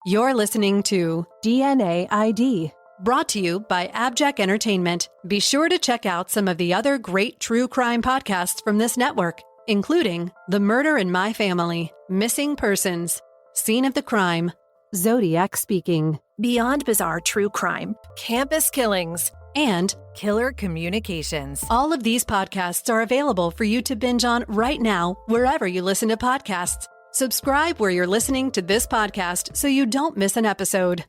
You're listening to DNA ID. brought to you by AbJack Entertainment. Be sure to check out some of the other great true crime podcasts from this network, including The Murder in My Family, Missing Persons, Scene of the Crime, Zodiac Speaking. Beyond Bizarre True Crime, Campus Killings, and Killer Communications. all of these podcasts are available for you to binge on right now, wherever you listen to podcasts. Subscribe where you're listening to this podcast so you don't miss an episode.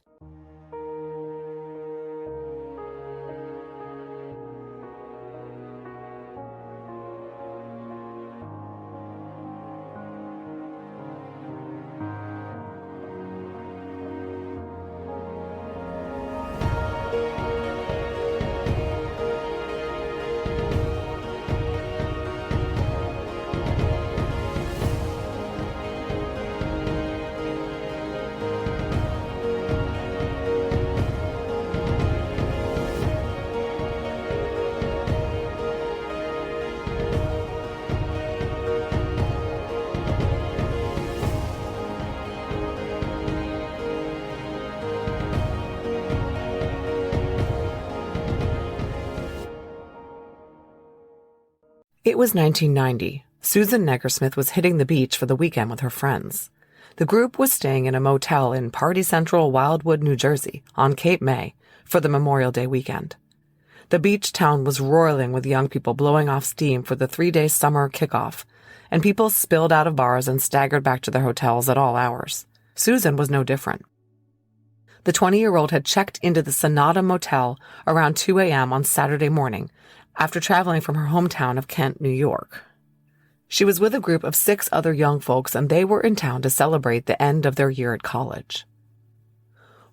It was 1990. Susan Negersmith was hitting the beach for the weekend with her friends. The group was staying in a motel in Party Central, Wildwood, New Jersey, on Cape May, for the Memorial Day weekend. The beach town was roiling with young people blowing off steam for the 3-day summer kickoff, and people spilled out of bars and staggered back to their hotels at all hours. Susan was no different. The 20-year-old had checked into the Sonata Motel around 2 a.m. on Saturday morning, after traveling from her hometown of Kent, New York. She was with a group of 6 other young folks, and they were in town to celebrate the end of their year at college.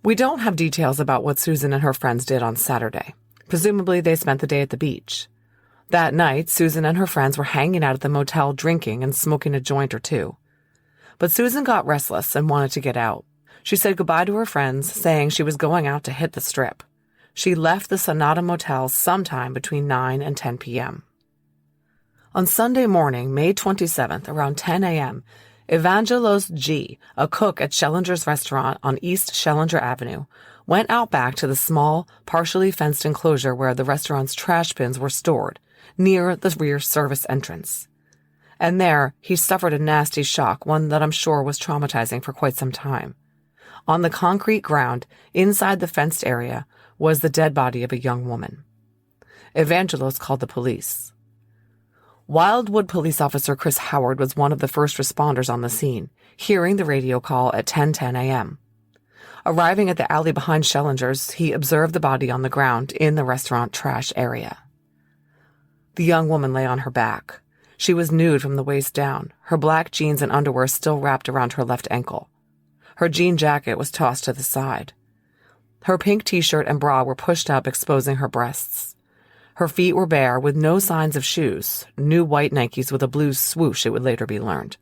We don't have details about what Susan and her friends did on Saturday. Presumably, they spent the day at the beach. That night, Susan and her friends were hanging out at the motel drinking and smoking a joint or two. But Susan got restless and wanted to get out. She said goodbye to her friends, saying she was going out to hit the strip. She left the Sonata Motel sometime between 9 and 10 p.m. On Sunday morning, May 27th, around 10 a.m., Evangelos G., a cook at Schellinger's restaurant on East Schellinger Avenue, went out back to the small, partially fenced enclosure where the restaurant's trash bins were stored, near the rear service entrance. And there, he suffered a nasty shock, one that I'm sure was traumatizing for quite some time. On the concrete ground, inside the fenced area, was the dead body of a young woman. Evangelos called the police. Wildwood police officer Chris Howard was one of the first responders on the scene, hearing the radio call at 10:10 a.m. Arriving at the alley behind Schellinger's, he observed the body on the ground in the restaurant trash area. The young woman lay on her back. She was nude from the waist down, her black jeans and underwear still wrapped around her left ankle. Her jean jacket was tossed to the side. Her pink t-shirt and bra were pushed up, exposing her breasts. Her feet were bare, with no signs of shoes, new white Nikes with a blue swoosh, it would later be learned.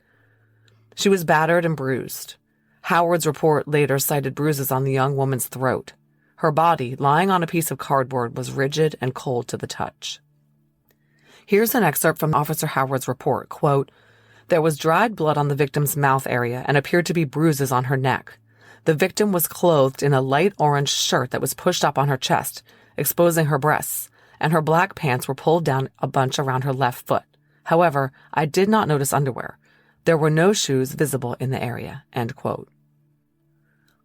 She was battered and bruised. Howard's report later cited bruises on the young woman's throat. Her body, lying on a piece of cardboard, was rigid and cold to the touch. Here's an excerpt from Officer Howard's report, quote, "There was dried blood on the victim's mouth area and appeared to be bruises on her neck. The victim was clothed in a light orange shirt that was pushed up on her chest, exposing her breasts, and her black pants were pulled down a bunch around her left foot. However, I did not notice underwear. There were no shoes visible in the area," end quote.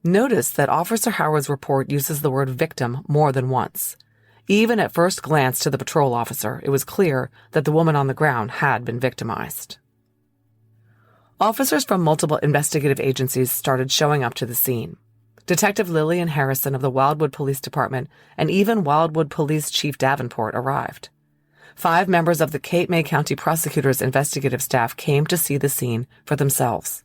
Notice that Officer Howard's report uses the word victim more than once. Even at first glance to the patrol officer, it was clear that the woman on the ground had been victimized. Officers from multiple investigative agencies started showing up to the scene. Detective Lillian Harrison of the Wildwood Police Department and even Wildwood Police Chief Davenport arrived. 5 members of the Cape May County Prosecutor's investigative staff came to see the scene for themselves.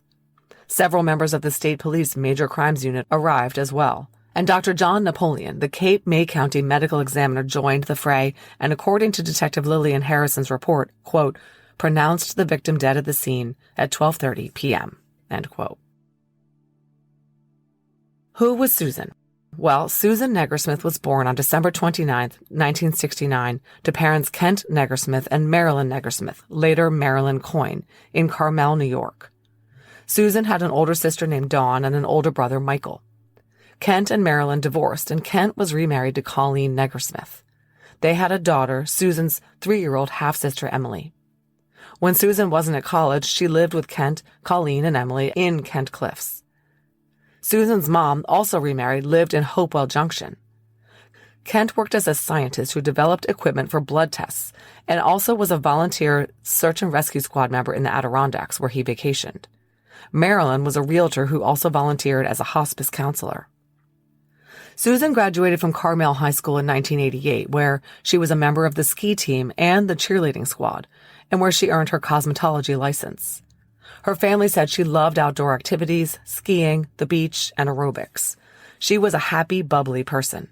Several members of the State Police Major Crimes Unit arrived as well, and Dr. John Napoleon, the Cape May County Medical Examiner, joined the fray and, according to Detective Lillian Harrison's report, quote, pronounced the victim dead at the scene at 12:30 p.m., end quote. Who was Susan? Well, Susan Negersmith was born on December 29, 1969, to parents Kent Negersmith and Marilyn Negersmith, later Marilyn Coyne, in Carmel, New York. Susan had an older sister named Dawn and an older brother, Michael. Kent and Marilyn divorced, and Kent was remarried to Colleen Negersmith. They had a daughter, Susan's 3-year-old half-sister, Emily. When Susan wasn't at college, she lived with Kent, Colleen, and Emily in Kent Cliffs. Susan's mom, also remarried, lived in Hopewell Junction. Kent worked as a scientist who developed equipment for blood tests and also was a volunteer search and rescue squad member in the Adirondacks, where he vacationed. Marilyn was a realtor who also volunteered as a hospice counselor. Susan graduated from Carmel High School in 1988, where she was a member of the ski team and the cheerleading squad, and where she earned her cosmetology license. Her family said she loved outdoor activities, skiing, the beach, and aerobics. She was a happy, bubbly person.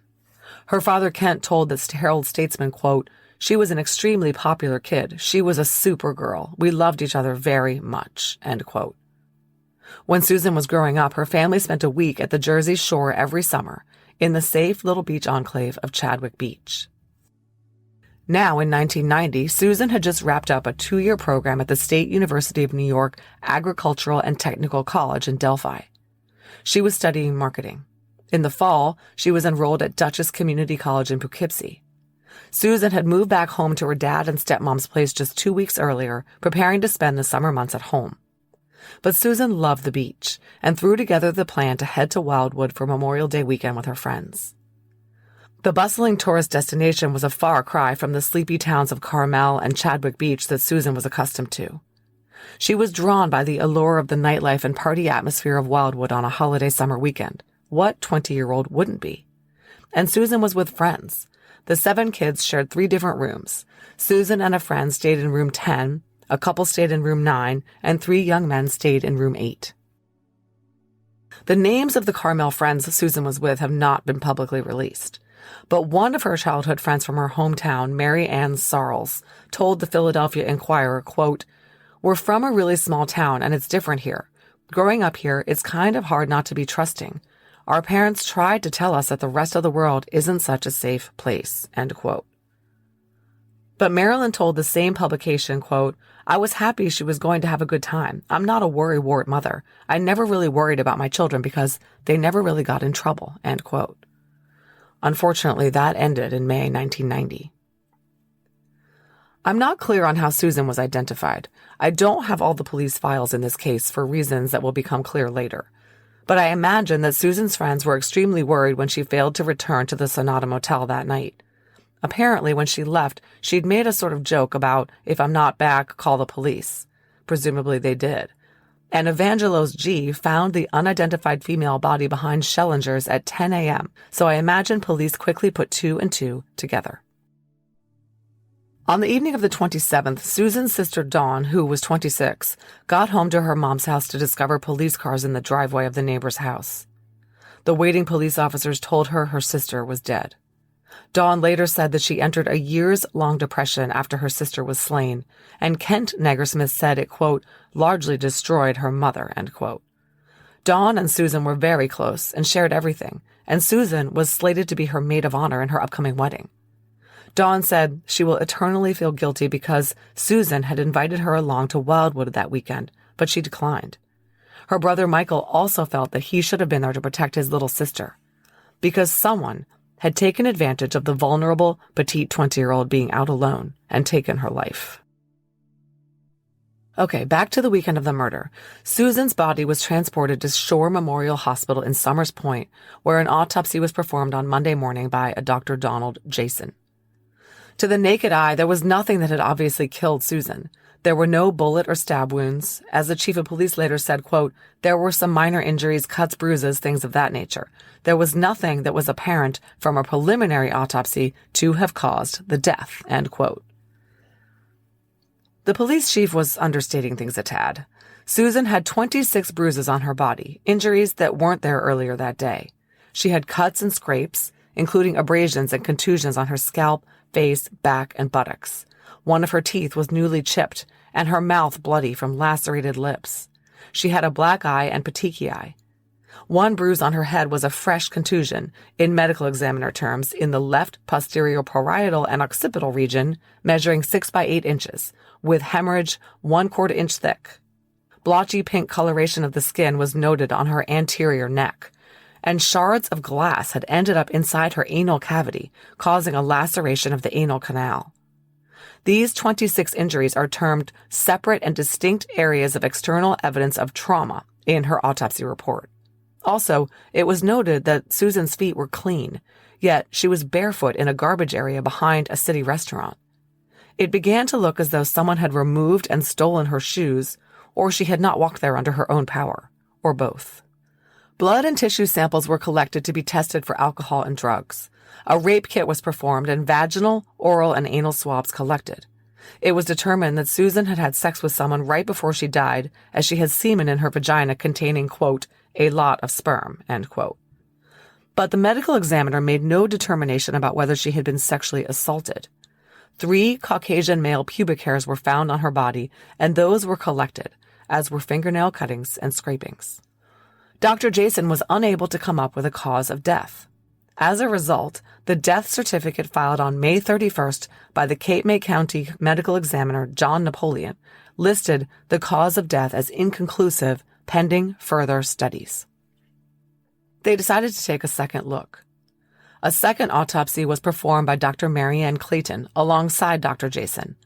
Her father, Kent, told the Herald-Statesman, quote, "She was an extremely popular kid. She was a super girl. We loved each other very much," end quote. When Susan was growing up, her family spent a week at the Jersey Shore every summer in the safe little beach enclave of Chadwick Beach. Now, in 1990, Susan had just wrapped up a 2-year program at the State University of New York Agricultural and Technical College in Delphi. She was studying marketing. In the fall, she was enrolled at Dutchess Community College in Poughkeepsie. Susan had moved back home to her dad and stepmom's place just 2 weeks earlier, preparing to spend the summer months at home. But Susan loved the beach and threw together the plan to head to Wildwood for Memorial Day weekend with her friends. The bustling tourist destination was a far cry from the sleepy towns of Carmel and Chadwick Beach that Susan was accustomed to. She was drawn by the allure of the nightlife and party atmosphere of Wildwood on a holiday summer weekend. What 20-year-old wouldn't be? And Susan was with friends. The 7 kids shared 3 different rooms. Susan and a friend stayed in room 10, a couple stayed in room 9, and 3 young men stayed in room 8. The names of the Carmel friends Susan was with have not been publicly released. But one of her childhood friends from her hometown, Mary Ann Sarles, told the Philadelphia Inquirer, quote, "We're from a really small town and it's different here. Growing up here, it's kind of hard not to be trusting. Our parents tried to tell us that the rest of the world isn't such a safe place," end quote. But Marilyn told the same publication, quote, "I was happy she was going to have a good time. I'm not a worrywart mother. I never really worried about my children because they never really got in trouble," end quote. Unfortunately, that ended in May 1990. I'm not clear on how Susan was identified. I don't have all the police files in this case for reasons that will become clear later. But I imagine that Susan's friends were extremely worried when she failed to return to the Sonata Motel that night. Apparently, when she left, she'd made a sort of joke about, "If I'm not back, call the police." Presumably they did. And Evangelos G. found the unidentified female body behind Schellinger's at 10 a.m., so I imagine police quickly put 2 and 2 together. On the evening of the 27th, Susan's sister Dawn, who was 26, got home to her mom's house to discover police cars in the driveway of the neighbor's house. The waiting police officers told her her sister was dead. Dawn later said that she entered a years-long depression after her sister was slain, and Kent Negersmith said it, quote, largely destroyed her mother, end quote. Dawn and Susan were very close and shared everything, and Susan was slated to be her maid of honor in her upcoming wedding. Dawn said she will eternally feel guilty because Susan had invited her along to Wildwood that weekend, but she declined. Her brother Michael also felt that he should have been there to protect his little sister, because someone had taken advantage of the vulnerable, petite 20-year-old being out alone and taken her life. Okay, back to the weekend of the murder. Susan's body was transported to Shore Memorial Hospital in Somers Point, where an autopsy was performed on Monday morning by a Dr. Donald Jason. To the naked eye, there was nothing that had obviously killed Susan. There were no bullet or stab wounds. As the chief of police later said, quote, there were some minor injuries, cuts, bruises, things of that nature. There was nothing that was apparent from a preliminary autopsy to have caused the death, end quote. The police chief was understating things a tad. Susan had 26 bruises on her body, injuries that weren't there earlier that day. She had cuts and scrapes, including abrasions and contusions on her scalp, face, back, and buttocks. One of her teeth was newly chipped, and her mouth bloody from lacerated lips. She had a black eye and petechiae. One bruise on her head was a fresh contusion, in medical examiner terms, in the left posterior parietal and occipital region, measuring 6 by 8 inches, with hemorrhage 1/4 inch thick. Blotchy pink coloration of the skin was noted on her anterior neck, and shards of glass had ended up inside her anal cavity, causing a laceration of the anal canal. These 26 injuries are termed separate and distinct areas of external evidence of trauma in her autopsy report. Also, it was noted that Susan's feet were clean, yet she was barefoot in a garbage area behind a city restaurant. It began to look as though someone had removed and stolen her shoes, or she had not walked there under her own power, or both. Blood and tissue samples were collected to be tested for alcohol and drugs. A rape kit was performed and vaginal, oral, and anal swabs collected. It was determined that Susan had had sex with someone right before she died, as she had semen in her vagina containing, quote, a lot of sperm, end quote. But the medical examiner made no determination about whether she had been sexually assaulted. 3 Caucasian male pubic hairs were found on her body, and those were collected, as were fingernail cuttings and scrapings. Dr. Jason was unable to come up with a cause of death. As a result, the death certificate filed on May 31st by the Cape May County Medical Examiner John Napoleon listed the cause of death as inconclusive, pending further studies. They decided to take a second look. A second autopsy was performed by Dr. Marianne Clayton alongside Dr. Jason.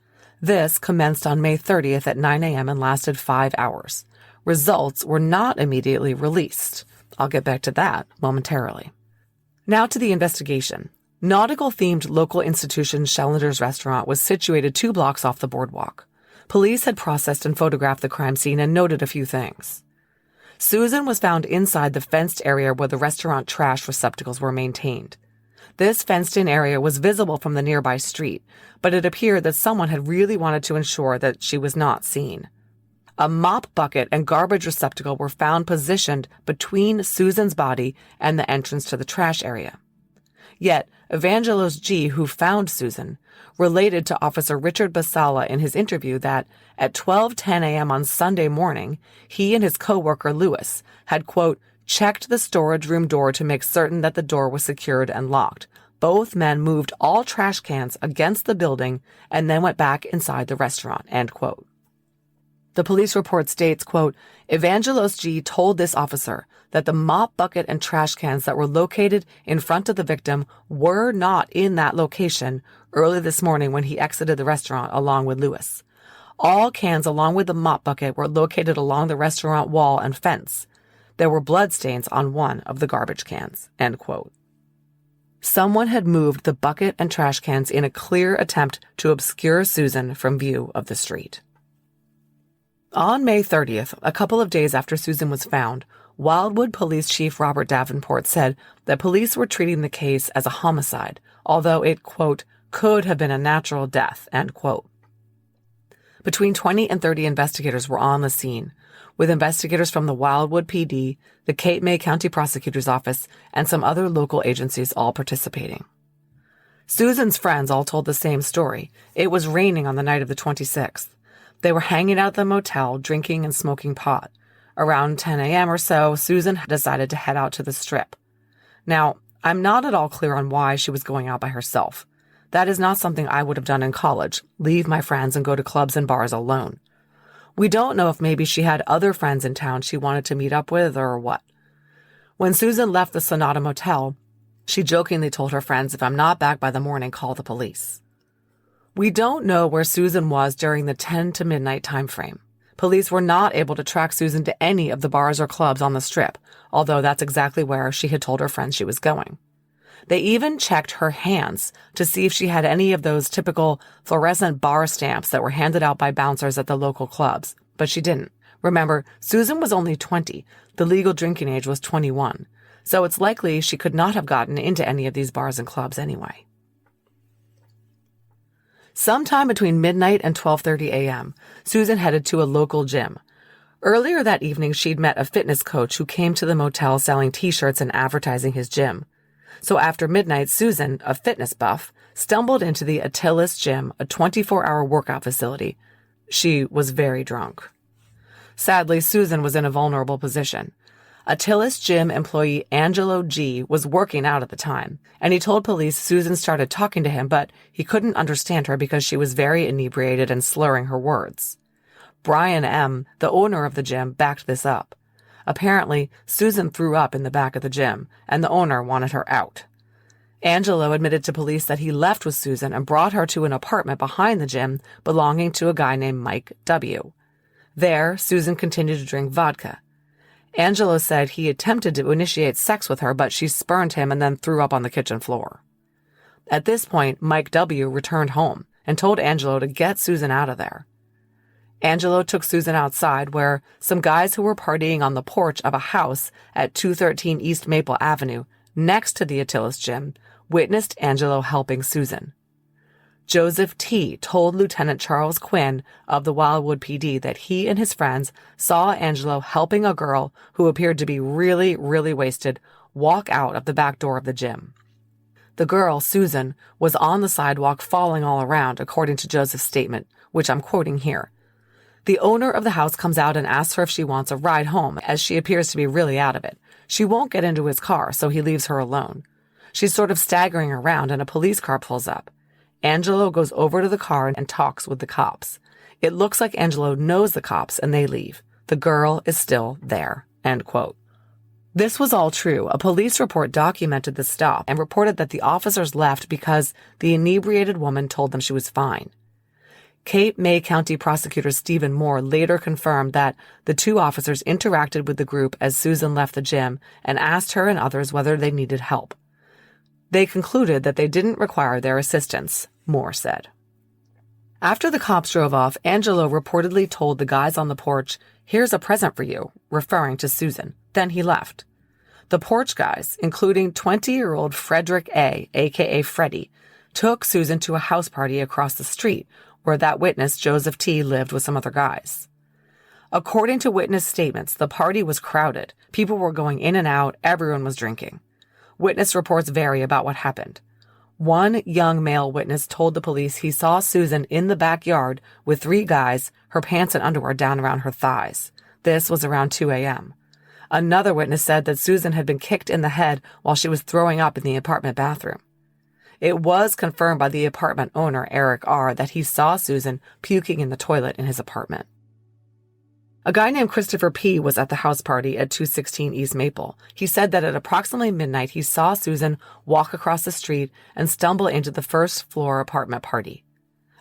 This commenced on May 30th at 9 a.m. and lasted 5 hours. Results were not immediately released. I'll get back to that momentarily. Now to the investigation. Nautical-themed local institution Shellender's Restaurant was situated 2 blocks off the boardwalk. Police had processed and photographed the crime scene and noted a few things. Susan was found inside the fenced area where the restaurant trash receptacles were maintained. This fenced-in area was visible from the nearby street, but it appeared that someone had really wanted to ensure that she was not seen. A mop bucket and garbage receptacle were found positioned between Susan's body and the entrance to the trash area. Yet, Evangelos G., who found Susan, related to Officer Richard Basala in his interview that at 12:10 a.m. on Sunday morning, he and his co-worker Lewis had, quote, checked the storage room door to make certain that the door was secured and locked. Both men moved all trash cans against the building and then went back inside the restaurant, end quote. The police report states, quote, Evangelos G. told this officer that the mop bucket and trash cans that were located in front of the victim were not in that location early this morning when he exited the restaurant along with Lewis. All cans along with the mop bucket were located along the restaurant wall and fence. There were bloodstains on one of the garbage cans, end quote. Someone had moved the bucket and trash cans in a clear attempt to obscure Susan from view of the street. On May 30th, a couple of days after Susan was found, Wildwood Police Chief Robert Davenport said that police were treating the case as a homicide, although it, quote, could have been a natural death, end quote. Between 20 and 30 investigators were on the scene, with investigators from the Wildwood PD, the Cape May County Prosecutor's Office, and some other local agencies all participating. Susan's friends all told the same story. It was raining on the night of the 26th. They were hanging out at the motel, drinking and smoking pot. Around 10 a.m. or so, Susan decided to head out to the Strip. Now, I'm not at all clear on why she was going out by herself. That is not something I would have done in college, leave my friends and go to clubs and bars alone. We don't know if maybe she had other friends in town she wanted to meet up with or what. When Susan left the Sonata Motel, she jokingly told her friends, if I'm not back by the morning, call the police. We don't know where Susan was during the 10 to midnight time frame. Police were not able to track Susan to any of the bars or clubs on the Strip, although that's exactly where she had told her friends she was going. They even checked her hands to see if she had any of those typical fluorescent bar stamps that were handed out by bouncers at the local clubs, but she didn't. Remember, Susan was only 20. The legal drinking age was 21, so it's likely she could not have gotten into any of these bars and clubs anyway. Sometime between midnight and 12:30 a.m., Susan headed to a local gym. Earlier that evening, she'd met a fitness coach who came to the motel selling T-shirts and advertising his gym. So after midnight, Susan, a fitness buff, stumbled into the Attilis Gym, a 24-hour workout facility. She was very drunk. Sadly, Susan was in a vulnerable position. Attilis Gym employee Angelo G. was working out at the time, and he told police Susan started talking to him, but he couldn't understand her because she was very inebriated and slurring her words. Brian M., the owner of the gym, backed this up. Apparently, Susan threw up in the back of the gym, and the owner wanted her out. Angelo admitted to police that he left with Susan and brought her to an apartment behind the gym belonging to a guy named Mike W. There, Susan continued to drink vodka. Angelo said he attempted to initiate sex with her, but she spurned him and then threw up on the kitchen floor. At this point, Mike W. returned home and told Angelo to get Susan out of there. Angelo took Susan outside where some guys who were partying on the porch of a house at 213 East Maple Avenue, next to the Attilas gym, witnessed Angelo helping Susan. Joseph T. told Lieutenant Charles Quinn of the Wildwood PD that he and his friends saw Angelo helping a girl who appeared to be really, really wasted walk out of the back door of the gym. The girl, Susan, was on the sidewalk falling all around, according to Joseph's statement, which I'm quoting here. The owner of the house comes out and asks her if she wants a ride home, as she appears to be really out of it. She won't get into his car, so he leaves her alone. She's sort of staggering around, and a police car pulls up. Angelo goes over to the car and talks with the cops. It looks like Angelo knows the cops, and they leave. The girl is still there." End quote. This was all true. A police report documented the stop and reported that the officers left because the inebriated woman told them she was fine. Cape May County Prosecutor Stephen Moore later confirmed that the two officers interacted with the group as Susan left the gym and asked her and others whether they needed help. They concluded that they didn't require their assistance, Moore said. After the cops drove off, Angelo reportedly told the guys on the porch, "Here's a present for you," referring to Susan. Then he left. The porch guys, including 20-year-old Frederick A., a.k.a. Freddie, took Susan to a house party across the street, where that witness, Joseph T., lived with some other guys. According to witness statements, the party was crowded. People were going in and out. Everyone was drinking. Witness reports vary about what happened. One young male witness told the police he saw Susan in the backyard with 3 guys, her pants and underwear down around her thighs. This was around 2 a.m. Another witness said that Susan had been kicked in the head while she was throwing up in the apartment bathroom. It was confirmed by the apartment owner, Eric R., that he saw Susan puking in the toilet in his apartment. A guy named Christopher P. was at the house party at 216 East Maple. He said that at approximately midnight, he saw Susan walk across the street and stumble into the first-floor apartment party.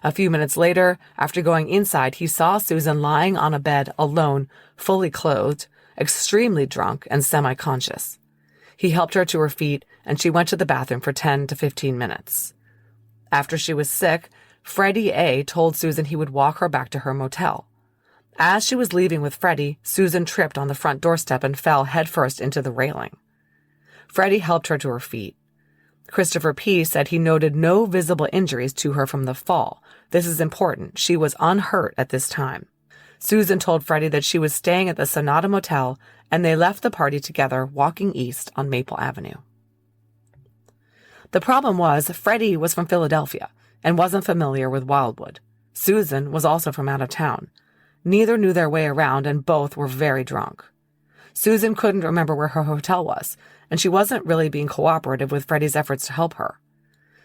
A few minutes later, after going inside, he saw Susan lying on a bed alone, fully clothed, extremely drunk, and semi-conscious. He helped her to her feet, and she went to the bathroom for 10 to 15 minutes. After she was sick, Freddie A. told Susan he would walk her back to her motel. As she was leaving with Freddie, Susan tripped on the front doorstep and fell headfirst into the railing. Freddie helped her to her feet. Christopher P. said he noted no visible injuries to her from the fall. This is important. She was unhurt at this time. Susan told Freddie that she was staying at the Sonata Motel, and they left the party together, walking east on Maple Avenue. The problem was Freddie was from Philadelphia and wasn't familiar with Wildwood. Susan was also from out of town. Neither knew their way around, and both were very drunk. Susan couldn't remember where her hotel was, and she wasn't really being cooperative with Freddie's efforts to help her.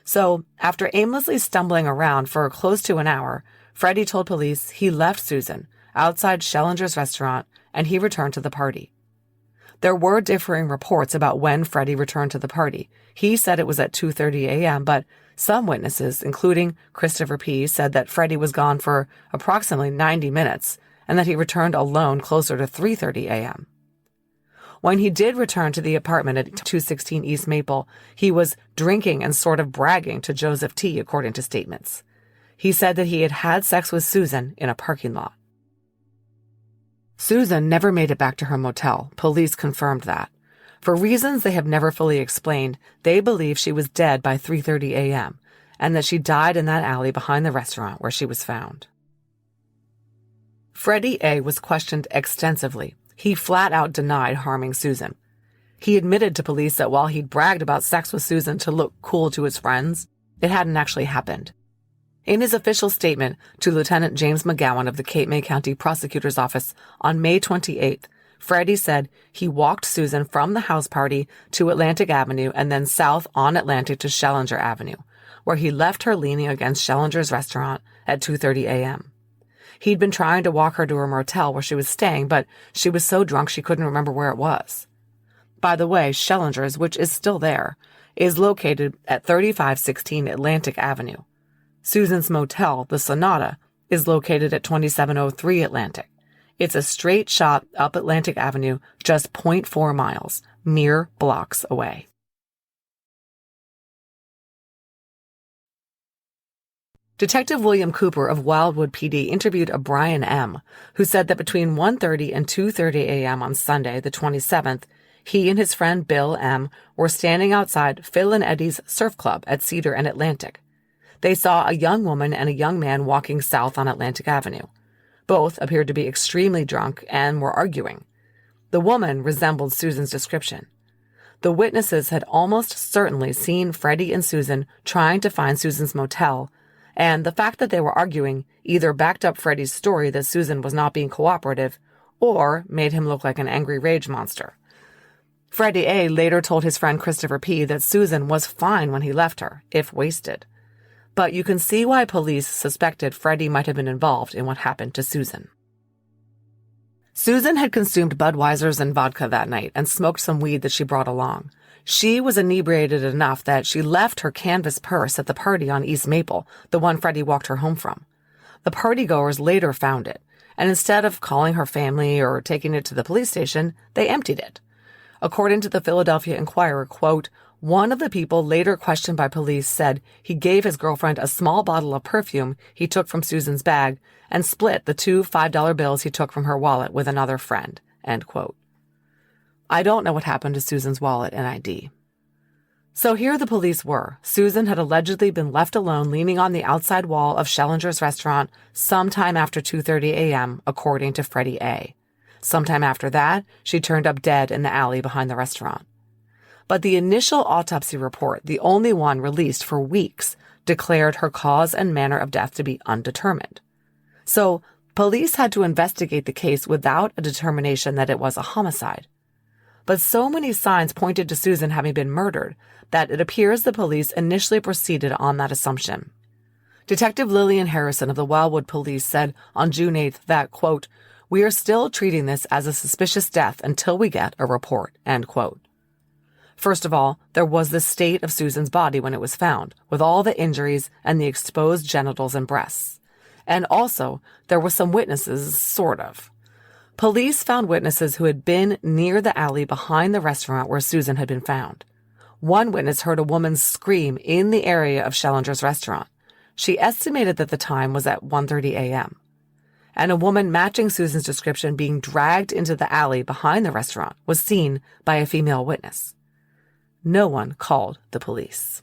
So, after aimlessly stumbling around for close to an hour, Freddie told police he left Susan outside Schellinger's restaurant, and he returned to the party. There were differing reports about when Freddie returned to the party. He said it was at 2:30 a.m., but some witnesses, including Christopher P., said that Freddie was gone for approximately 90 minutes and that he returned alone closer to 3:30 a.m. When he did return to the apartment at 216 East Maple, he was drinking and sort of bragging to Joseph T., according to statements. He said that he had had sex with Susan in a parking lot. Susan never made it back to her motel. Police confirmed that. For reasons they have never fully explained, they believe she was dead by 3:30 a.m. and that she died in that alley behind the restaurant where she was found. Freddie A. was questioned extensively. He flat out denied harming Susan. He admitted to police that while he'd bragged about sex with Susan to look cool to his friends, it hadn't actually happened. In his official statement to Lieutenant James McGowan of the Cape May County Prosecutor's Office on May 28th, Freddie said he walked Susan from the house party to Atlantic Avenue and then south on Atlantic to Schellinger Avenue, where he left her leaning against Schellinger's restaurant at 2:30 a.m. He'd been trying to walk her to her motel where she was staying, but she was so drunk she couldn't remember where it was. By the way, Schellinger's, which is still there, is located at 3516 Atlantic Avenue. Susan's motel, the Sonata, is located at 2703 Atlantic. It's a straight shot up Atlantic Avenue, just 0.4 miles, mere blocks away. Detective William Cooper of Wildwood PD interviewed a Brian M., who said that between 1:30 and 2:30 a.m. on Sunday, the 27th, he and his friend Bill M. were standing outside Phil and Eddie's surf club at Cedar and Atlantic. They saw a young woman and a young man walking south on Atlantic Avenue. Both appeared to be extremely drunk and were arguing. The woman resembled Susan's description. The witnesses had almost certainly seen Freddie and Susan trying to find Susan's motel, and the fact that they were arguing either backed up Freddie's story that Susan was not being cooperative or made him look like an angry rage monster. Freddie A. later told his friend Christopher P. that Susan was fine when he left her, if wasted. But you can see why police suspected Freddie might have been involved in what happened to Susan. Susan had consumed Budweisers and vodka that night and smoked some weed that she brought along. She was inebriated enough that she left her canvas purse at the party on East Maple, the one Freddie walked her home from. The partygoers later found it, and instead of calling her family or taking it to the police station, they emptied it. According to the Philadelphia Inquirer, quote, one of the people later questioned by police said he gave his girlfriend a small bottle of perfume he took from Susan's bag and split the 2 $5 bills he took from her wallet with another friend, end quote. I don't know what happened to Susan's wallet and ID. So here the police were. Susan had allegedly been left alone leaning on the outside wall of Schellinger's restaurant sometime after 2:30 a.m., according to Freddie A. Sometime after that, she turned up dead in the alley behind the restaurant. But the initial autopsy report, the only one released for weeks, declared her cause and manner of death to be undetermined. So police had to investigate the case without a determination that it was a homicide. But so many signs pointed to Susan having been murdered that it appears the police initially proceeded on that assumption. Detective Lillian Harrison of the Wildwood Police said on June 8th that, quote, we are still treating this as a suspicious death until we get a report, end quote. First of all, there was the state of Susan's body when it was found, with all the injuries and the exposed genitals and breasts. And also, there were some witnesses, sort of. Police found witnesses who had been near the alley behind the restaurant where Susan had been found. One witness heard a woman scream in the area of Schellinger's restaurant. She estimated that the time was at 1:30 a.m. And a woman matching Susan's description being dragged into the alley behind the restaurant was seen by a female witness. No one called the police.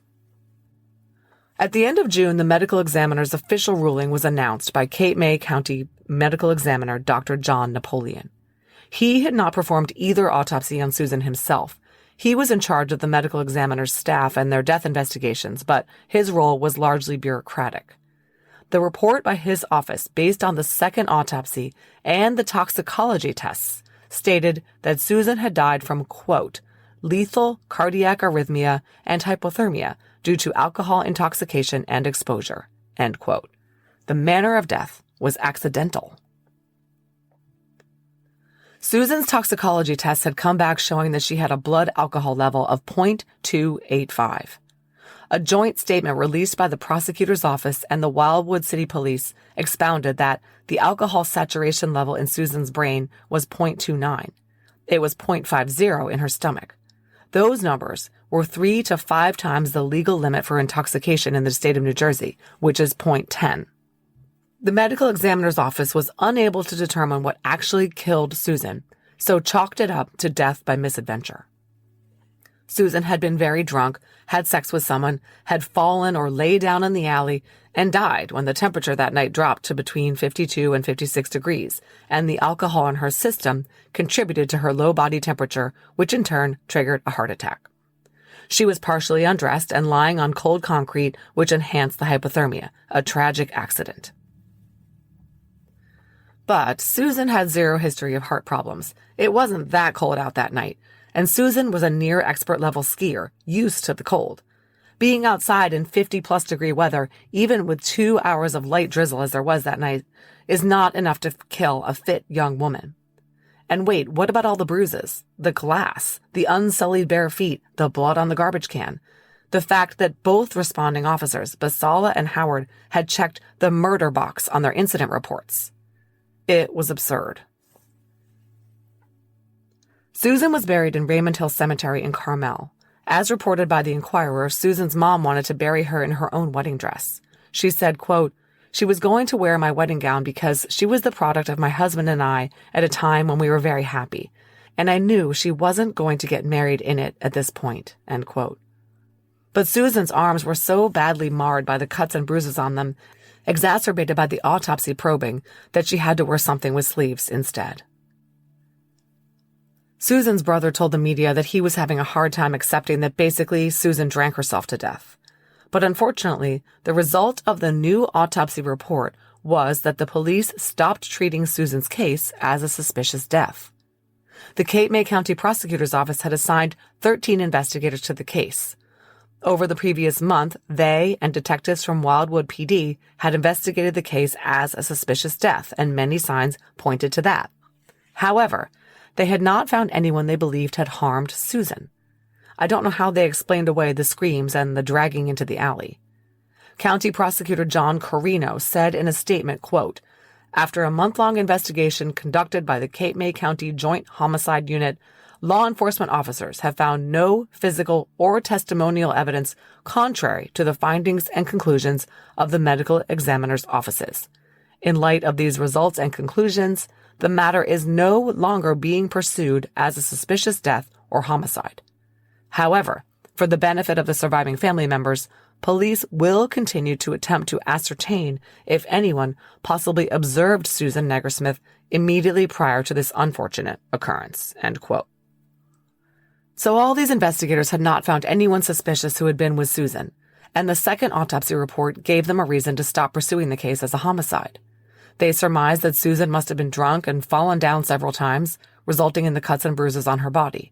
At the end of June, the medical examiner's official ruling was announced by Cape May County Medical Examiner Dr. John Napoleon. He had not performed either autopsy on Susan himself. He was in charge of the medical examiner's staff and their death investigations, but his role was largely bureaucratic. The report by his office, based on the second autopsy and the toxicology tests, stated that Susan had died from, quote, lethal cardiac arrhythmia and hypothermia due to alcohol intoxication and exposure, end quote. The manner of death was accidental. Susan's toxicology tests had come back showing that she had a blood alcohol level of 0.285. A joint statement released by the prosecutor's office and the Wildwood City Police expounded that the alcohol saturation level in Susan's brain was 0.29. It was 0.50 in her stomach. Those numbers were 3 to 5 times the legal limit for intoxication in the state of New Jersey, which is 0.10. The medical examiner's office was unable to determine what actually killed Susan, so chalked it up to death by misadventure. Susan had been very drunk, had sex with someone, had fallen or lay down in the alley, and died when the temperature that night dropped to between 52 and 56 degrees, and the alcohol in her system contributed to her low body temperature, which in turn triggered a heart attack. She was partially undressed and lying on cold concrete, which enhanced the hypothermia, a tragic accident. But Susan had zero history of heart problems. It wasn't that cold out that night, and Susan was a near expert-level skier, used to the cold. Being outside in 50-plus degree weather, even with 2 hours of light drizzle as there was that night, is not enough to kill a fit young woman. And wait, what about all the bruises, the glass, the unsullied bare feet, the blood on the garbage can? The fact that both responding officers, Basala and Howard, had checked the murder box on their incident reports. It was absurd. Susan was buried in Raymond Hill Cemetery in Carmel. As reported by the Inquirer, Susan's mom wanted to bury her in her own wedding dress. She said, quote, "She was going to wear my wedding gown because she was the product of my husband and I at a time when we were very happy, and I knew she wasn't going to get married in it at this point," end quote. But Susan's arms were so badly marred by the cuts and bruises on them, exacerbated by the autopsy probing, that she had to wear something with sleeves instead. Susan's brother told the media that he was having a hard time accepting that basically Susan drank herself to death. But unfortunately, the result of the new autopsy report was that the police stopped treating Susan's case as a suspicious death. The Cape May County Prosecutor's Office had assigned 13 investigators to the case. Over the previous month, they and detectives from Wildwood PD had investigated the case as a suspicious death, and many signs pointed to that. However, they had not found anyone they believed had harmed Susan. I don't know how they explained away the screams and the dragging into the alley. County Prosecutor John Corino said in a statement, quote, "After a month-long investigation conducted by the Cape May County Joint Homicide Unit, law enforcement officers have found no physical or testimonial evidence contrary to the findings and conclusions of the medical examiner's offices. In light of these results and conclusions, the matter is no longer being pursued as a suspicious death or homicide. However, for the benefit of the surviving family members, police will continue to attempt to ascertain if anyone possibly observed Susan Negersmith immediately prior to this unfortunate occurrence," end quote. So all these investigators had not found anyone suspicious who had been with Susan, and the second autopsy report gave them a reason to stop pursuing the case as a homicide. They surmised that Susan must have been drunk and fallen down several times, resulting in the cuts and bruises on her body.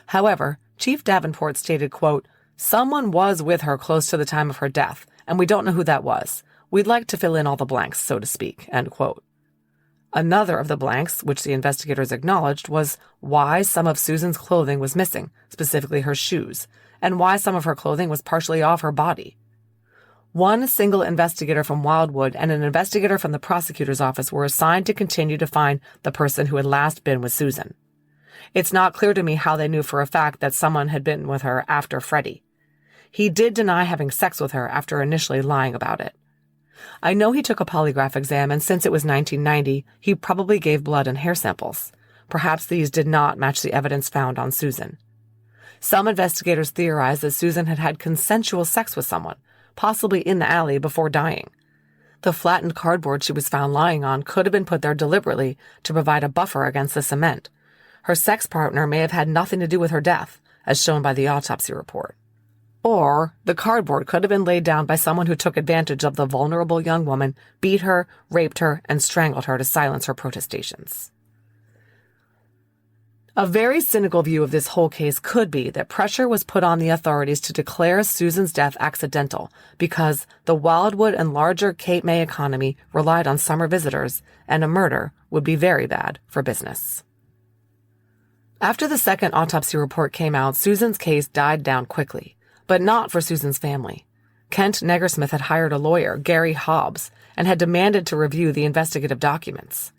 However, Chief Davenport stated, quote, "Someone was with her close to the time of her death, and we don't know who that was. We'd like to fill in all the blanks, so to speak," end quote. Another of the blanks, which the investigators acknowledged, was why some of Susan's clothing was missing, specifically her shoes, and why some of her clothing was partially off her body. One single investigator from Wildwood and an investigator from the prosecutor's office were assigned to continue to find the person who had last been with Susan. It's not clear to me how they knew for a fact that someone had been with her after Freddie. He did deny having sex with her after initially lying about it. I know he took a polygraph exam, and since it was 1990, he probably gave blood and hair samples. Perhaps these did not match the evidence found on Susan. Some investigators theorized that Susan had had consensual sex with someone, possibly in the alley, before dying. The flattened cardboard she was found lying on could have been put there deliberately to provide a buffer against the cement. Her sex partner may have had nothing to do with her death, as shown by the autopsy report. Or the cardboard could have been laid down by someone who took advantage of the vulnerable young woman, beat her, raped her, and strangled her to silence her protestations. A very cynical view of this whole case could be that pressure was put on the authorities to declare Susan's death accidental because the Wildwood and larger Cape May economy relied on summer visitors, and a murder would be very bad for business. After the second autopsy report came out, Susan's case died down quickly, but not for Susan's family. Kent Negersmith had hired a lawyer, Gary Hobbs, and had demanded to review the investigative documents.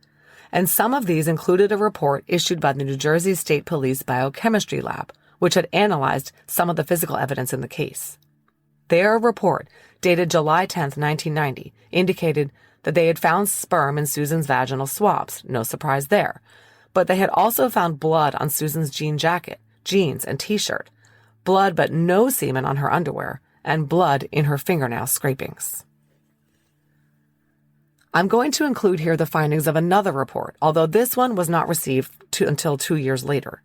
And some of these included a report issued by the New Jersey State Police Biochemistry Lab, which had analyzed some of the physical evidence in the case. Their report, dated July 10, 1990, indicated that they had found sperm in Susan's vaginal swabs, no surprise there, but they had also found blood on Susan's jean jacket, jeans, and t-shirt, blood but no semen on her underwear, and blood in her fingernail scrapings. I'm going to include here the findings of another report, although this one was not received until 2 years later.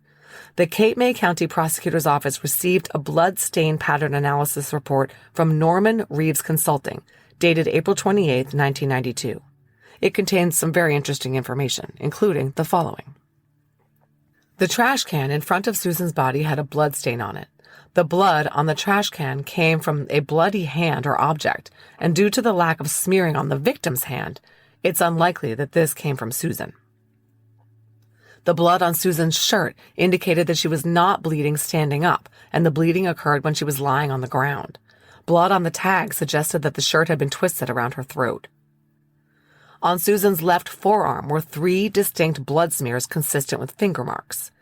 The Cape May County Prosecutor's Office received a blood stain pattern analysis report from Norman Reeves Consulting, dated April 28, 1992. It contains some very interesting information, including the following. The trash can in front of Susan's body had a blood stain on it. The blood on the trash can came from a bloody hand or object, and due to the lack of smearing on the victim's hand, it's unlikely that this came from Susan. The blood on Susan's shirt indicated that she was not bleeding standing up, and the bleeding occurred when she was lying on the ground. Blood on the tag suggested that the shirt had been twisted around her throat. On Susan's left forearm were 3 distinct blood smears consistent with finger marks.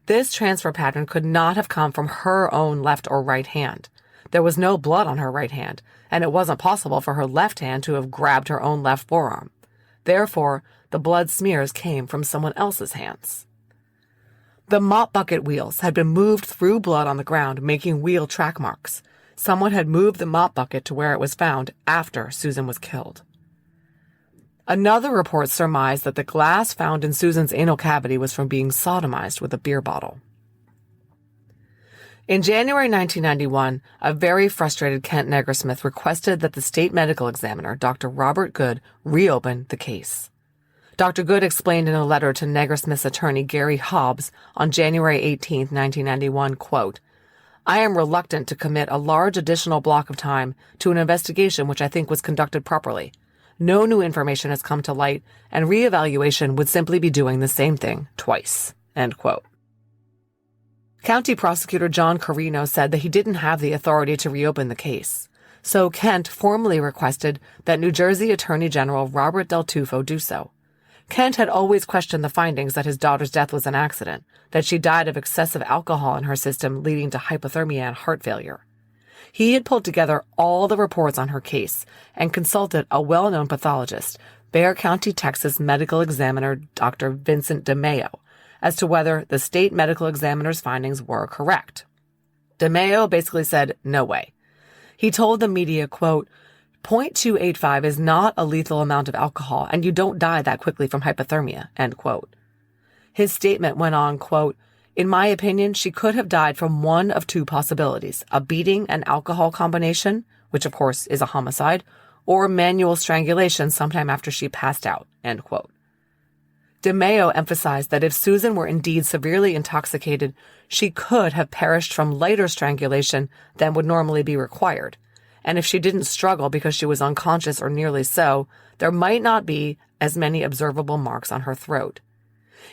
This transfer pattern could not have come from her own left or right hand. There was no blood on her right hand, and it wasn't possible for her left hand to have grabbed her own left forearm. Therefore, the blood smears came from someone else's hands. The mop bucket wheels had been moved through blood on the ground, making wheel track marks. Someone had moved the mop bucket to where it was found after Susan was killed. Another report surmised that the glass found in Susan's anal cavity was from being sodomized with a beer bottle. In January 1991, a very frustrated Kent Negersmith requested that the state medical examiner, Dr. Robert Good, reopen the case. Dr. Good explained in a letter to Negersmith's attorney, Gary Hobbs, on January 18, 1991, quote, "I am reluctant to commit a large additional block of time to an investigation which I think was conducted properly. No new information has come to light, and reevaluation would simply be doing the same thing twice." End quote. County Prosecutor John Carino said that he didn't have the authority to reopen the case. So Kent formally requested that New Jersey Attorney General Robert Del Tufo do so. Kent had always questioned the findings that his daughter's death was an accident, that she died of excessive alcohol in her system leading to hypothermia and heart failure. He had pulled together all the reports on her case and consulted a well-known pathologist, Bexar County, Texas medical examiner Dr. Vincent DeMayo, as to whether the state medical examiner's findings were correct. DeMayo basically said, no way. He told the media, quote, "0.285 is not a lethal amount of alcohol, and you don't die that quickly from hypothermia," end quote. His statement went on, quote, "In my opinion, she could have died from one of 2 possibilities, a beating and alcohol combination, which of course is a homicide, or manual strangulation sometime after she passed out," end quote. DeMayo emphasized that if Susan were indeed severely intoxicated, she could have perished from lighter strangulation than would normally be required. And if she didn't struggle because she was unconscious or nearly so, there might not be as many observable marks on her throat.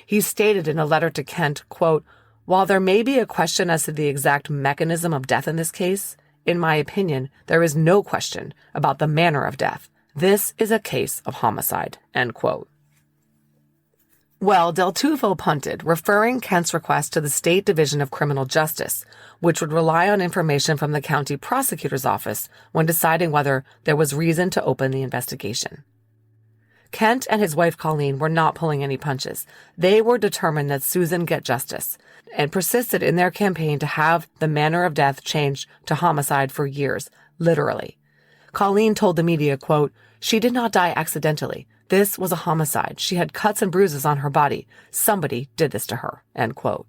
He stated in a letter to Kent, quote, "While there may be a question as to the exact mechanism of death in this case, in my opinion, there is no question about the manner of death. This is a case of homicide," end quote. Well, Del Tufo punted, referring Kent's request to the State Division of Criminal Justice, which would rely on information from the county prosecutor's office when deciding whether there was reason to open the investigation. Kent and his wife Colleen were not pulling any punches. They were determined that Susan get justice and persisted in their campaign to have the manner of death changed to homicide for years, literally. Colleen told the media, quote, "She did not die accidentally. This was a homicide. She had cuts and bruises on her body. Somebody did this to her," end quote.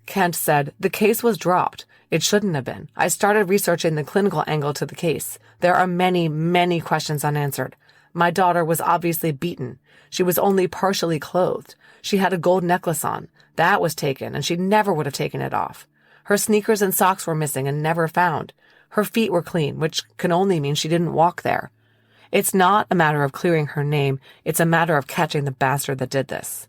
Kent said, "The case was dropped. It shouldn't have been. I started researching the clinical angle to the case. There are many, many questions unanswered. My daughter was obviously beaten. She was only partially clothed. She had a gold necklace on. That was taken, and she never would have taken it off. Her sneakers and socks were missing and never found. Her feet were clean, which can only mean she didn't walk there. It's not a matter of clearing her name. It's a matter of catching the bastard that did this."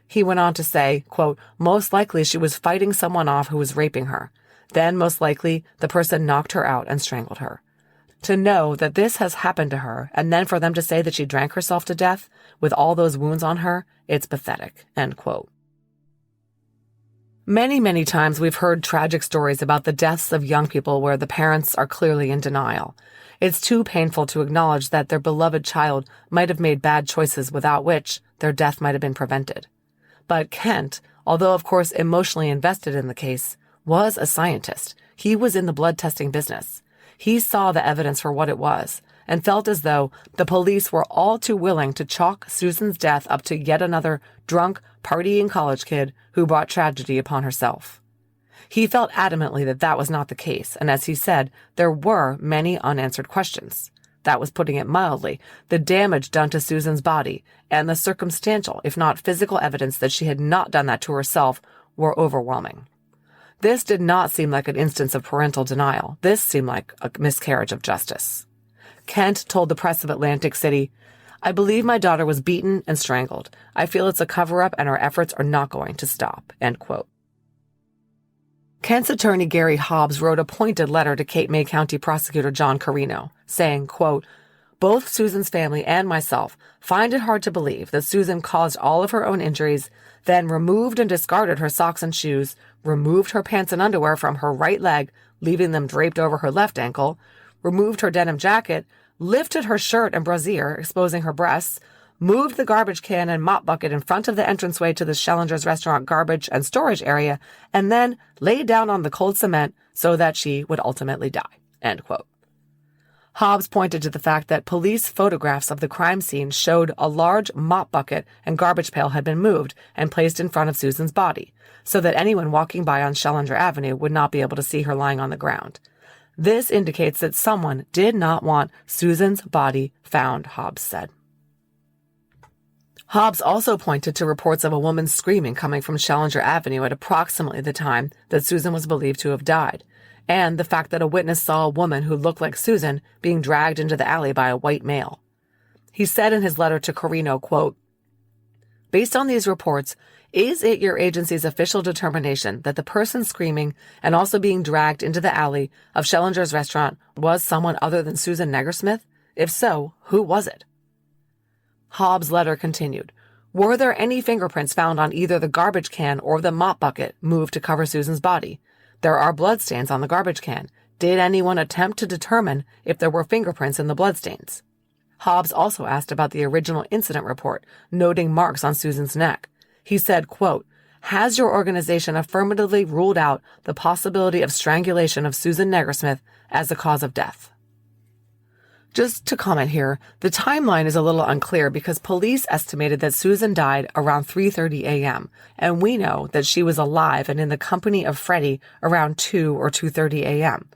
He went on to say, quote, "Most likely she was fighting someone off who was raping her. Then most likely the person knocked her out and strangled her. To know that this has happened to her, and then for them to say that she drank herself to death with all those wounds on her, it's pathetic," end quote. Many, many times we've heard tragic stories about the deaths of young people where the parents are clearly in denial. It's too painful to acknowledge that their beloved child might have made bad choices without which their death might have been prevented. But Kent, although of course emotionally invested in the case, was a scientist. He was in the blood testing business. He saw the evidence for what it was and felt as though the police were all too willing to chalk Susan's death up to yet another drunk, partying college kid who brought tragedy upon herself. He felt adamantly that that was not the case, and as he said, there were many unanswered questions. That was putting it mildly. The damage done to Susan's body and the circumstantial, if not physical evidence that she had not done that to herself were overwhelming. This did not seem like an instance of parental denial. This seemed like a miscarriage of justice. Kent told the press of Atlantic City, "I believe my daughter was beaten and strangled. I feel it's a cover-up and our efforts are not going to stop." End quote. Kent's attorney Gary Hobbs wrote a pointed letter to Cape May County Prosecutor John Carino, saying, quote, "Both Susan's family and myself find it hard to believe that Susan caused all of her own injuries, then removed and discarded her socks and shoes, removed her pants and underwear from her right leg, leaving them draped over her left ankle, removed her denim jacket, lifted her shirt and brassiere, exposing her breasts, moved the garbage can and mop bucket in front of the entranceway to the Schellinger's restaurant garbage and storage area, and then laid down on the cold cement so that she would ultimately die." End quote. Hobbs pointed to the fact that police photographs of the crime scene showed a large mop bucket and garbage pail had been moved and placed in front of Susan's body, so that anyone walking by on Schellinger Avenue would not be able to see her lying on the ground. This indicates that someone did not want Susan's body found, Hobbs said. Hobbs also pointed to reports of a woman screaming coming from Schellinger Avenue at approximately the time that Susan was believed to have died, and the fact that a witness saw a woman who looked like Susan being dragged into the alley by a white male. He said in his letter to Carino, quote, "Based on these reports, is it your agency's official determination that the person screaming and also being dragged into the alley of Schellinger's restaurant was someone other than Susan Negersmith? If so, who was it?" Hobbs' letter continued, "Were there any fingerprints found on either the garbage can or the mop bucket moved to cover Susan's body? There are bloodstains on the garbage can. Did anyone attempt to determine if there were fingerprints in the bloodstains?" Hobbs also asked about the original incident report, noting marks on Susan's neck. He said, quote, "Has your organization affirmatively ruled out the possibility of strangulation of Susan Negersmith as the cause of death?" Just to comment here, the timeline is a little unclear because police estimated that Susan died around 3:30 a.m., and we know that she was alive and in the company of Freddie around 2 or 2:30 a.m.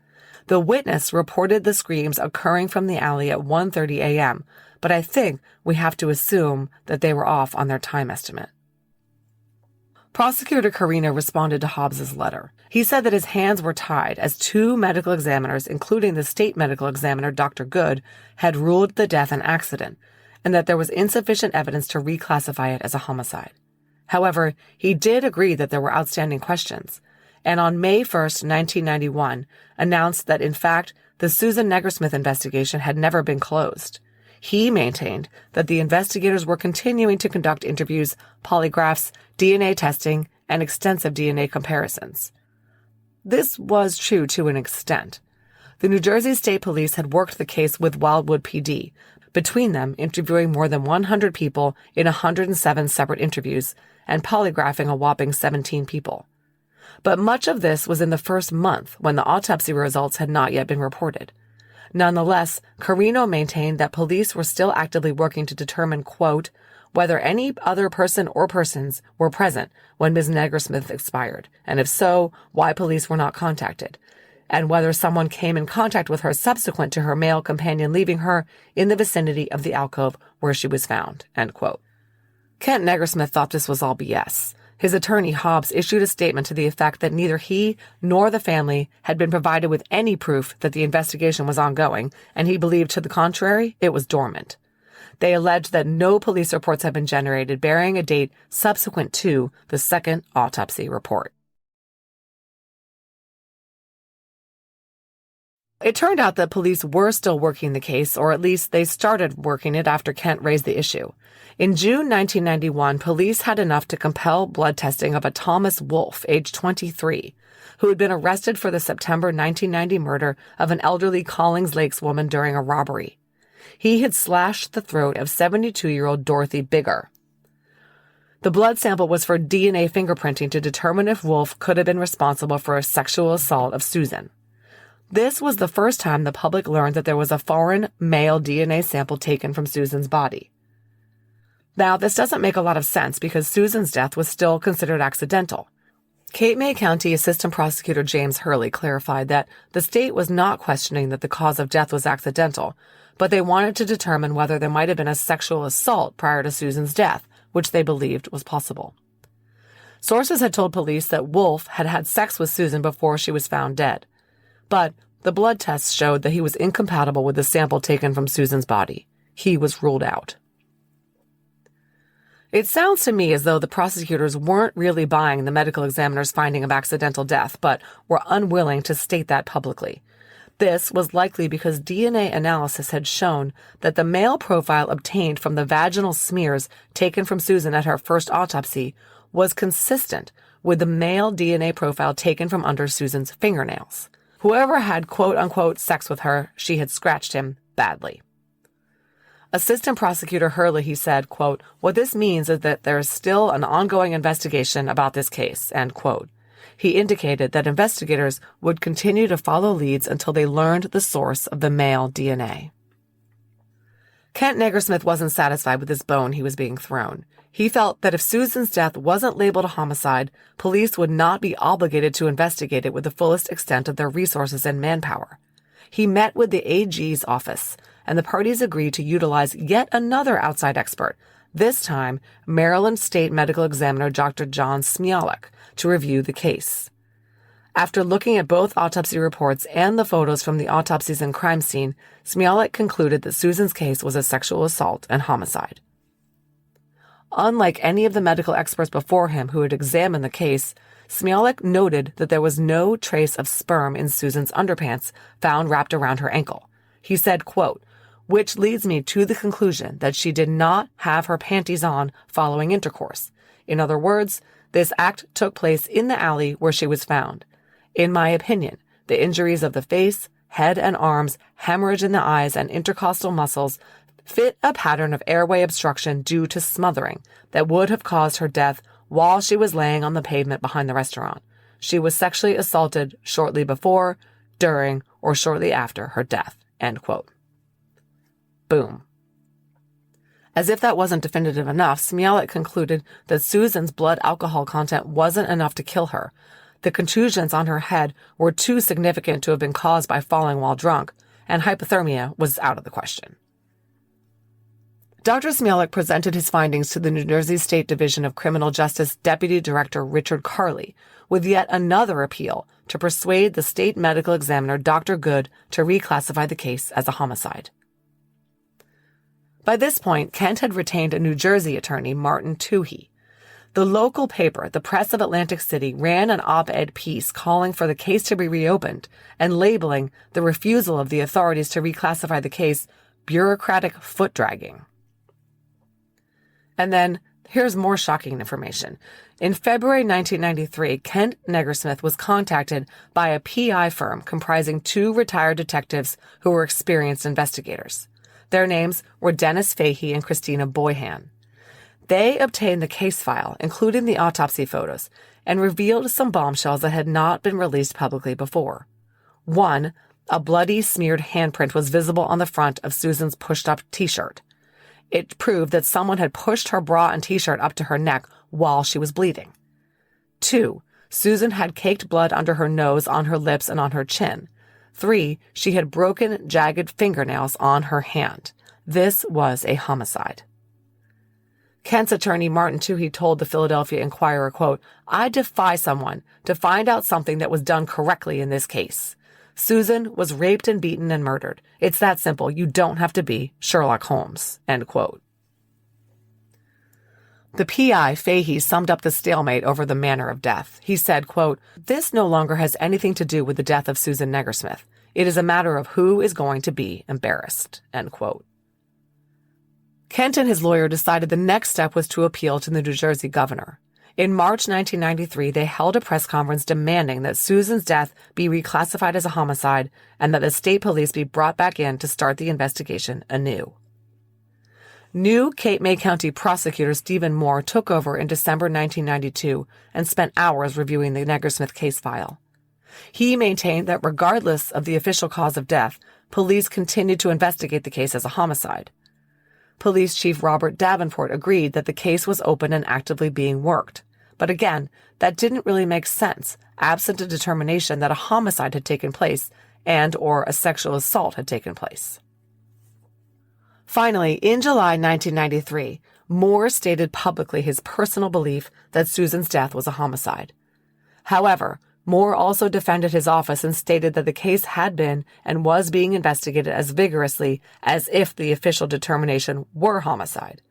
The witness reported the screams occurring from the alley at 1:30 a.m., but I think we have to assume that they were off on their time estimate. Prosecutor Carino responded to Hobbs's letter. He said that his hands were tied as 2 medical examiners, including the state medical examiner, Dr. Good, had ruled the death an accident, and that there was insufficient evidence to reclassify it as a homicide. However, he did agree that there were outstanding questions, and on May 1st, 1991, announced that, in fact, the Susan Negersmith investigation had never been closed. He maintained that the investigators were continuing to conduct interviews, polygraphs, DNA testing, and extensive DNA comparisons. This was true to an extent. The New Jersey State Police had worked the case with Wildwood PD, between them interviewing more than 100 people in 107 separate interviews and polygraphing a whopping 17 people. But much of this was in the first month when the autopsy results had not yet been reported. Nonetheless, Carino maintained that police were still actively working to determine, quote, whether any other person or persons were present when Ms. Negersmith expired, and if so, why police were not contacted, and whether someone came in contact with her subsequent to her male companion leaving her in the vicinity of the alcove where she was found, end quote. Kent Negersmith thought this was all BS. His attorney, Hobbs, issued a statement to the effect that neither he nor the family had been provided with any proof that the investigation was ongoing, and he believed to the contrary, it was dormant. They alleged that no police reports had been generated bearing a date subsequent to the second autopsy report. It turned out that police were still working the case, or at least they started working it after Kent raised the issue. In June 1991, police had enough to compel blood testing of a Thomas Wolfe, age 23, who had been arrested for the September 1990 murder of an elderly Collings Lakes woman during a robbery. He had slashed the throat of 72-year-old Dorothy Bigger. The blood sample was for DNA fingerprinting to determine if Wolfe could have been responsible for a sexual assault of Susan. This was the first time the public learned that there was a foreign male DNA sample taken from Susan's body. Now, this doesn't make a lot of sense because Susan's death was still considered accidental. Cape May County Assistant Prosecutor James Hurley clarified that the state was not questioning that the cause of death was accidental, but they wanted to determine whether there might have been a sexual assault prior to Susan's death, which they believed was possible. Sources had told police that Wolf had had sex with Susan before she was found dead, but the blood tests showed that he was incompatible with the sample taken from Susan's body. He was ruled out. It sounds to me as though the prosecutors weren't really buying the medical examiner's finding of accidental death, but were unwilling to state that publicly. This was likely because DNA analysis had shown that the male profile obtained from the vaginal smears taken from Susan at her first autopsy was consistent with the male DNA profile taken from under Susan's fingernails. Whoever had quote-unquote sex with her, she had scratched him badly. Assistant Prosecutor Hurley said, quote, "What this means is that there is still an ongoing investigation about this case," end quote. He indicated that investigators would continue to follow leads until they learned the source of the male DNA. Kent Negersmith wasn't satisfied with this bone he was being thrown. He felt that if Susan's death wasn't labeled a homicide, police would not be obligated to investigate it with the fullest extent of their resources and manpower. He met with the AG's office, and the parties agreed to utilize yet another outside expert, this time Maryland State Medical Examiner Dr. John Smialek, to review the case. After looking at both autopsy reports and the photos from the autopsies and crime scene, Smialek concluded that Susan's case was a sexual assault and homicide. Unlike any of the medical experts before him who had examined the case, Smialek noted that there was no trace of sperm in Susan's underpants found wrapped around her ankle. He said, quote, "Which leads me to the conclusion that she did not have her panties on following intercourse. In other words, this act took place in the alley where she was found. In my opinion, the injuries of the face, head, and arms, hemorrhage in the eyes, and intercostal muscles fit a pattern of airway obstruction due to smothering that would have caused her death while she was laying on the pavement behind the restaurant. She was sexually assaulted shortly before, during, or shortly after her death," end quote. Boom. As if that wasn't definitive enough, Smialek concluded that Susan's blood alcohol content wasn't enough to kill her. The contusions on her head were too significant to have been caused by falling while drunk, and hypothermia was out of the question. Dr. Smialek presented his findings to the New Jersey State Division of Criminal Justice Deputy Director Richard Carley with yet another appeal to persuade the state medical examiner Dr. Good to reclassify the case as a homicide. By this point, Kent had retained a New Jersey attorney, Martin Toohey. The local paper, the Press of Atlantic City, ran an op-ed piece calling for the case to be reopened and labeling the refusal of the authorities to reclassify the case bureaucratic foot-dragging. And then, here's more shocking information. In February 1993, Kent Negersmith was contacted by a PI firm comprising 2 retired detectives who were experienced investigators. Their names were Dennis Fahey and Christina Boyhan. They obtained the case file, including the autopsy photos, and revealed some bombshells that had not been released publicly before. 1, a bloody, smeared handprint was visible on the front of Susan's pushed-up T-shirt. It proved that someone had pushed her bra and T-shirt up to her neck while she was bleeding. 2, Susan had caked blood under her nose, on her lips, and on her chin. 3, she had broken, jagged fingernails on her hand. This was a homicide. Kent's attorney, Martin Toohey, told the Philadelphia Inquirer, quote, "I defy someone to find out something that was done correctly in this case. Susan was raped and beaten and murdered. It's that simple. You don't have to be Sherlock Holmes," end quote. The PI, Fahey, summed up the stalemate over the manner of death. He said, quote, "This no longer has anything to do with the death of Susan Negersmith. It is a matter of who is going to be embarrassed," end quote. Kent and his lawyer decided the next step was to appeal to the New Jersey governor. In March 1993, they held a press conference demanding that Susan's death be reclassified as a homicide and that the state police be brought back in to start the investigation anew. New Cape May County prosecutor Stephen Moore took over in December 1992 and spent hours reviewing the Negersmith case file. He maintained that regardless of the official cause of death, police continued to investigate the case as a homicide. Police Chief Robert Davenport agreed that the case was open and actively being worked. But again, that didn't really make sense, absent a determination that a homicide had taken place and or a sexual assault had taken place. Finally, in July 1993, Moore stated publicly his personal belief that Susan's death was a homicide. However, Moore also defended his office and stated that the case had been and was being investigated as vigorously as if the official determination were homicide.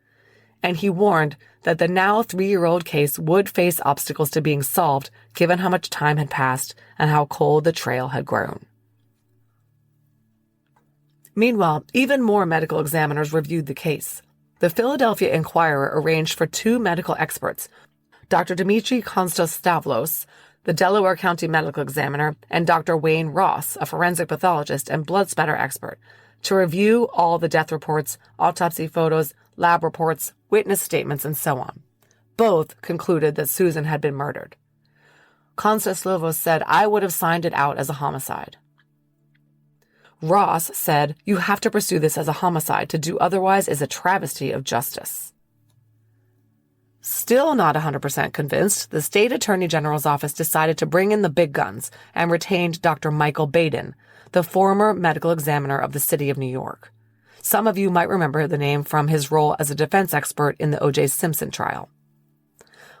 And he warned that the now 3-year-old case would face obstacles to being solved given how much time had passed and how cold the trail had grown. Meanwhile, even more medical examiners reviewed the case. The Philadelphia Inquirer arranged for 2 medical experts, Dr. Dimitri Konstostavlos, the Delaware County medical examiner, and Dr. Wayne Ross, a forensic pathologist and blood spatter expert, to review all the death reports, autopsy photos, lab reports, witness statements, and so on. Both concluded that Susan had been murdered. Konstostavlos said, "I would have signed it out as a homicide." Ross said, "You have to pursue this as a homicide. To do otherwise is a travesty of justice." Still not 100% convinced, the state attorney general's office decided to bring in the big guns and retained Dr. Michael Baden, the former medical examiner of the city of New York. Some of you might remember the name from his role as a defense expert in the O.J. Simpson trial.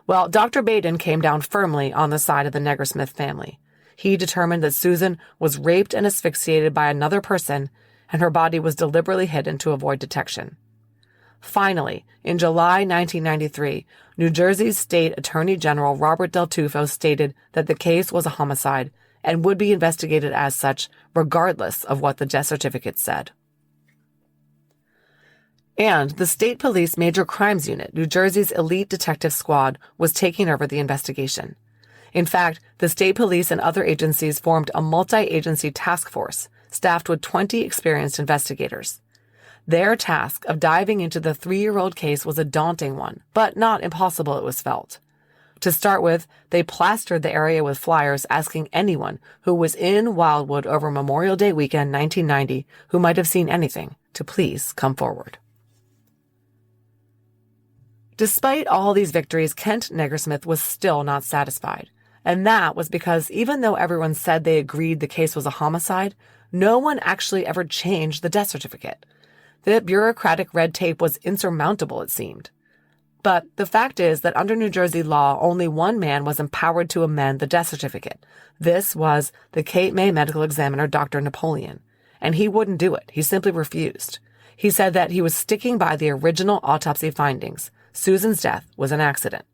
Well, Dr. Baden came down firmly on the side of the Negersmith family. He determined that Susan was raped and asphyxiated by another person, and her body was deliberately hidden to avoid detection. Finally, in July 1993, New Jersey's State Attorney General Robert Del Tufo stated that the case was a homicide and would be investigated as such, regardless of what the death certificate said. And the State Police Major Crimes Unit, New Jersey's elite detective squad, was taking over the investigation. In fact, the state police and other agencies formed a multi-agency task force, staffed with 20 experienced investigators. Their task of diving into the 3-year-old case was a daunting one, but not impossible, it was felt. To start with, they plastered the area with flyers asking anyone who was in Wildwood over Memorial Day weekend 1990 who might have seen anything to please come forward. Despite all these victories, Kent Negersmith was still not satisfied. And that was because even though everyone said they agreed the case was a homicide, no one actually ever changed the death certificate. The bureaucratic red tape was insurmountable, it seemed. But the fact is that under New Jersey law, only one man was empowered to amend the death certificate. This was the Cape May medical examiner, Dr. Napoleon. And he wouldn't do it. He simply refused. He said that he was sticking by the original autopsy findings. Susan's death was an accident.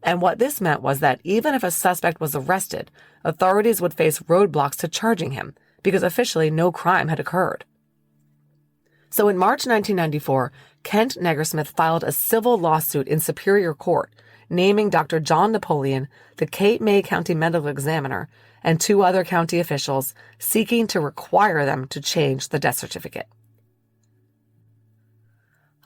And what this meant was that even if a suspect was arrested, authorities would face roadblocks to charging him, because officially no crime had occurred. So in March 1994, Kent Negersmith filed a civil lawsuit in Superior Court, naming Dr. John Napoleon, the Cape May County medical examiner, and 2 other county officials, seeking to require them to change the death certificate.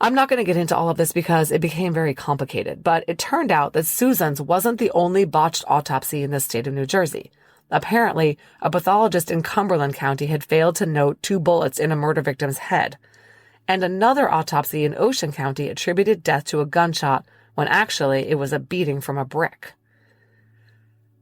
I'm not going to get into all of this because it became very complicated, but it turned out that Susan's wasn't the only botched autopsy in the state of New Jersey. Apparently, a pathologist in Cumberland County had failed to note 2 bullets in a murder victim's head. And another autopsy in Ocean County attributed death to a gunshot when actually it was a beating from a brick.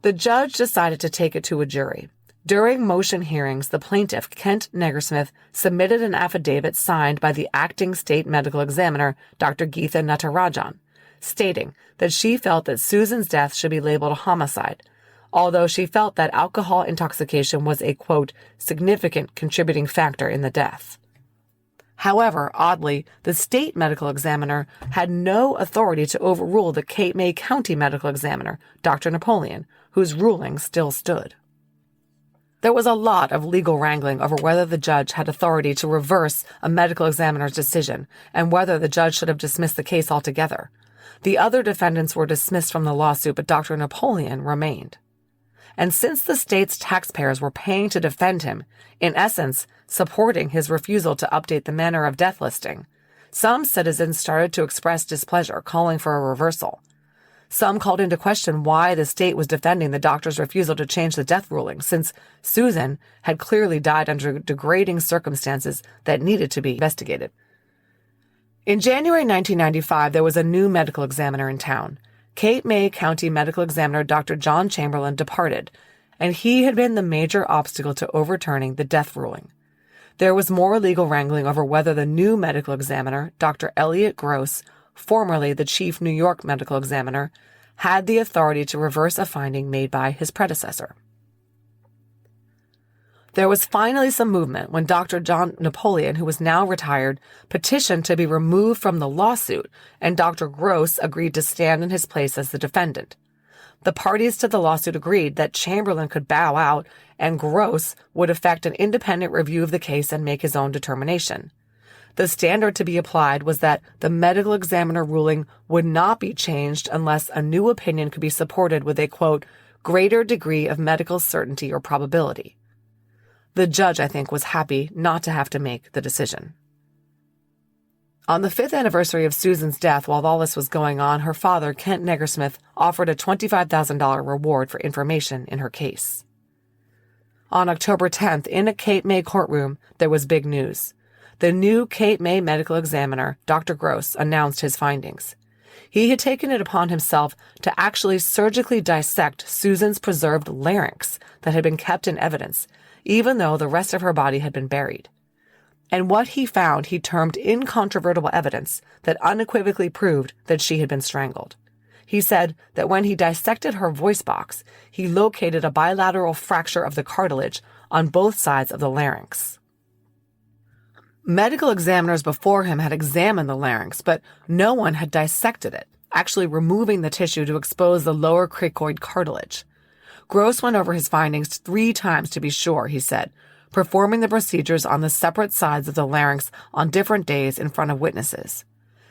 The judge decided to take it to a jury. During motion hearings, the plaintiff, Kent Negersmith, submitted an affidavit signed by the acting state medical examiner, Dr. Geetha Natarajan, stating that she felt that Susan's death should be labeled a homicide, although she felt that alcohol intoxication was a, quote, significant contributing factor in the death. However, oddly, the state medical examiner had no authority to overrule the Cape May County medical examiner, Dr. Napoleon, whose ruling still stood. There was a lot of legal wrangling over whether the judge had authority to reverse a medical examiner's decision and whether the judge should have dismissed the case altogether. The other defendants were dismissed from the lawsuit, but Dr. Napoleon remained. And since the state's taxpayers were paying to defend him, in essence, supporting his refusal to update the manner of death listing, some citizens started to express displeasure, calling for a reversal. Some called into question why the state was defending the doctor's refusal to change the death ruling, since Susan had clearly died under degrading circumstances that needed to be investigated. In January 1995, there was a new medical examiner in town. Cape May County medical examiner Dr. John Chamberlain departed, and he had been the major obstacle to overturning the death ruling. There was more legal wrangling over whether the new medical examiner, Dr. Elliot Gross, formerly the chief New York medical examiner, had the authority to reverse a finding made by his predecessor. There was finally some movement when Dr. John Napoleon, who was now retired, petitioned to be removed from the lawsuit, and Dr. Gross agreed to stand in his place as the defendant. The parties to the lawsuit agreed that Chamberlain could bow out and Gross would effect an independent review of the case and make his own determination. The standard to be applied was that the medical examiner ruling would not be changed unless a new opinion could be supported with a, quote, greater degree of medical certainty or probability. The judge, I think, was happy not to have to make the decision. On the 5th anniversary of Susan's death, while all this was going on, her father, Kent Negersmith, offered a $25,000 reward for information in her case. On October 10th, in a Cape May courtroom, there was big news. The new Cape May medical examiner, Dr. Gross, announced his findings. He had taken it upon himself to actually surgically dissect Susan's preserved larynx that had been kept in evidence, even though the rest of her body had been buried. And what he found he termed incontrovertible evidence that unequivocally proved that she had been strangled. He said that when he dissected her voice box, he located a bilateral fracture of the cartilage on both sides of the larynx. Medical examiners before him had examined the larynx, but no one had dissected it, actually removing the tissue to expose the lower cricoid cartilage. Gross went over his findings 3 times to be sure, he said, performing the procedures on the separate sides of the larynx on different days in front of witnesses.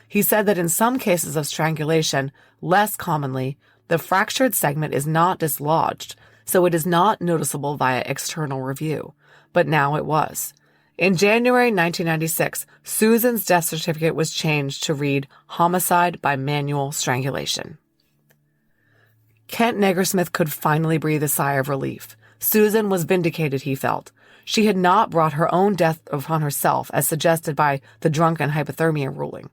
He said that in some cases of strangulation, less commonly, the fractured segment is not dislodged, so it is not noticeable via external review. But now it was. In January 1996, Susan's death certificate was changed to read homicide by manual strangulation. Kent Negersmith could finally breathe a sigh of relief. Susan was vindicated, he felt. She had not brought her own death upon herself, as suggested by the drunken hypothermia ruling.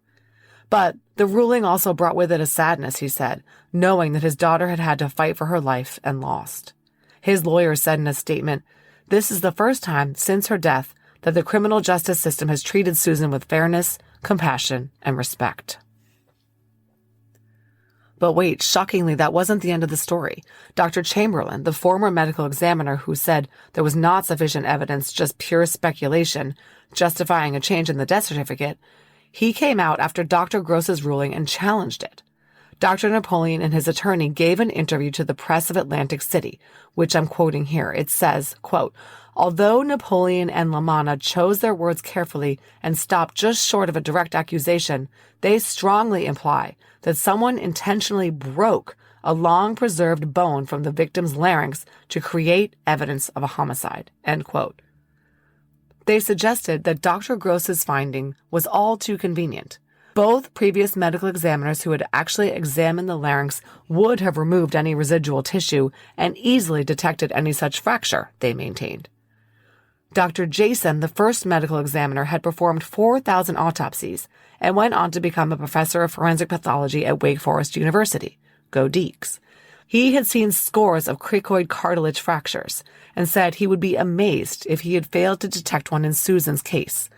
But the ruling also brought with it a sadness, he said, knowing that his daughter had had to fight for her life and lost. His lawyer said in a statement, "This is the first time since her death that the criminal justice system has treated Susan with fairness, compassion, and respect." But wait, shockingly, that wasn't the end of the story. Dr. Chamberlain, the former medical examiner who said there was not sufficient evidence, just pure speculation, justifying a change in the death certificate, he came out after Dr. Gross's ruling and challenged it. Dr. Napoleon and his attorney gave an interview to the press of Atlantic City, which I'm quoting here. It says, quote, "Although Napoleon and Lamanna chose their words carefully and stopped just short of a direct accusation, they strongly imply that someone intentionally broke a long-preserved bone from the victim's larynx to create evidence of a homicide," end quote. They suggested that Dr. Gross's finding was all too convenient. Both previous medical examiners who had actually examined the larynx would have removed any residual tissue and easily detected any such fracture, they maintained. Dr. Jason, the first medical examiner, had performed 4,000 autopsies and went on to become a professor of forensic pathology at Wake Forest University. Go Deeks. He had seen scores of cricoid cartilage fractures and said he would be amazed if he had failed to detect one in Susan's case.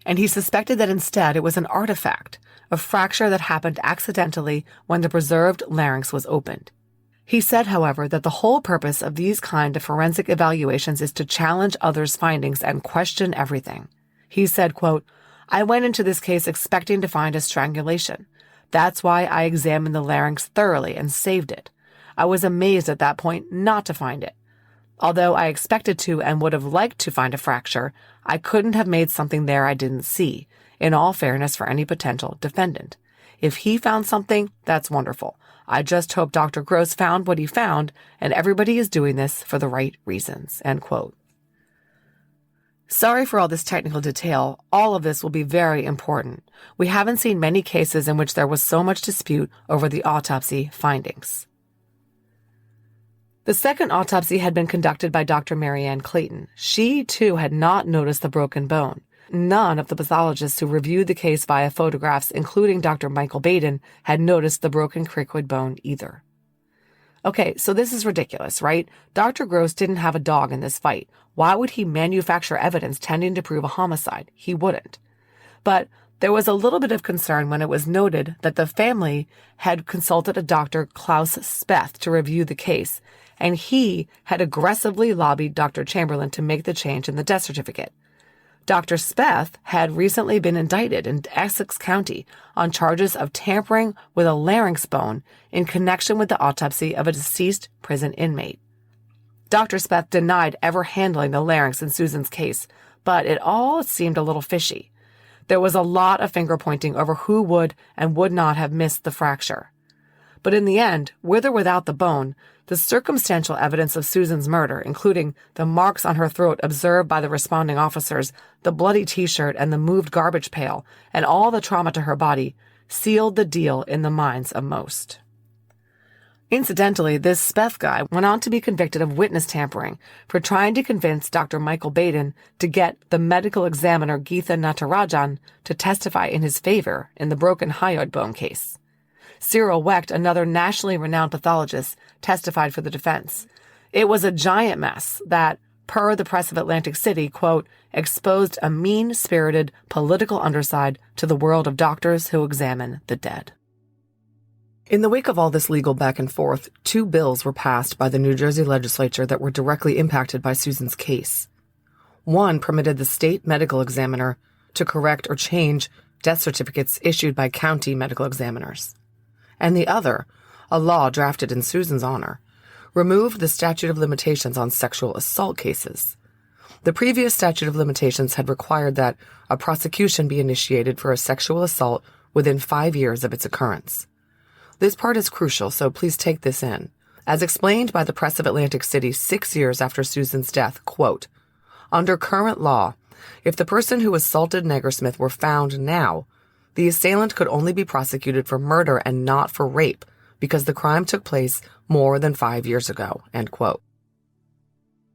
And he suspected that instead it was an artifact, a fracture that happened accidentally when the preserved larynx was opened. He said, however, that the whole purpose of these kind of forensic evaluations is to challenge others' findings and question everything. He said, quote, "I went into this case expecting to find a strangulation. That's why I examined the larynx thoroughly and saved it. I was amazed at that point not to find it. Although I expected to and would have liked to find a fracture, I couldn't have made something there I didn't see, in all fairness for any potential defendant. If he found something, that's wonderful. I just hope Dr. Gross found what he found, and everybody is doing this for the right reasons," end quote. Sorry for all this technical detail. All of this will be very important. We haven't seen many cases in which there was so much dispute over the autopsy findings. The second autopsy had been conducted by Dr. Marianne Clayton. She, too, had not noticed the broken bone. None of the pathologists who reviewed the case via photographs, including Dr. Michael Baden, had noticed the broken cricoid bone either. Okay, so this is ridiculous, right? Dr. Gross didn't have a dog in this fight. Why would he manufacture evidence tending to prove a homicide? He wouldn't. But There was a little bit of concern when it was noted that the family had consulted a Dr. Klaus Speth to review the case, and he had aggressively lobbied Dr. Chamberlain to make the change in the death certificate. Dr. Speth had recently been indicted in Essex County on charges of tampering with a larynx bone in connection with the autopsy of a deceased prison inmate. Dr. Speth denied ever handling the larynx in Susan's case, but it all seemed a little fishy. There was a lot of finger-pointing over who would and would not have missed the fracture. But in the end, with or without the bone, the circumstantial evidence of Susan's murder, including the marks on her throat observed by the responding officers, the bloody T-shirt and the moved garbage pail, and all the trauma to her body, sealed the deal in the minds of most. Incidentally, this Speth guy went on to be convicted of witness tampering for trying to convince Dr. Michael Baden to get the medical examiner Geetha Natarajan to testify in his favor in the broken hyoid bone case. Cyril Wecht, another nationally renowned pathologist, testified for the defense. It was a giant mess that, per the press of Atlantic City, quote, exposed a mean-spirited political underside to the world of doctors who examine the dead. In the wake of all this legal back and forth, 2 bills were passed by the New Jersey legislature that were directly impacted by Susan's case. One permitted the state medical examiner to correct or change death certificates issued by county medical examiners. And the other, a law drafted in Susan's honor, removed the statute of limitations on sexual assault cases. The previous statute of limitations had required that a prosecution be initiated for a sexual assault within 5 years of its occurrence. This part is crucial, so please take this in. As explained by the press of Atlantic City 6 years after Susan's death, quote, under current law, if the person who assaulted Negersmith were found now, the assailant could only be prosecuted for murder and not for rape because the crime took place more than 5 years ago, end quote.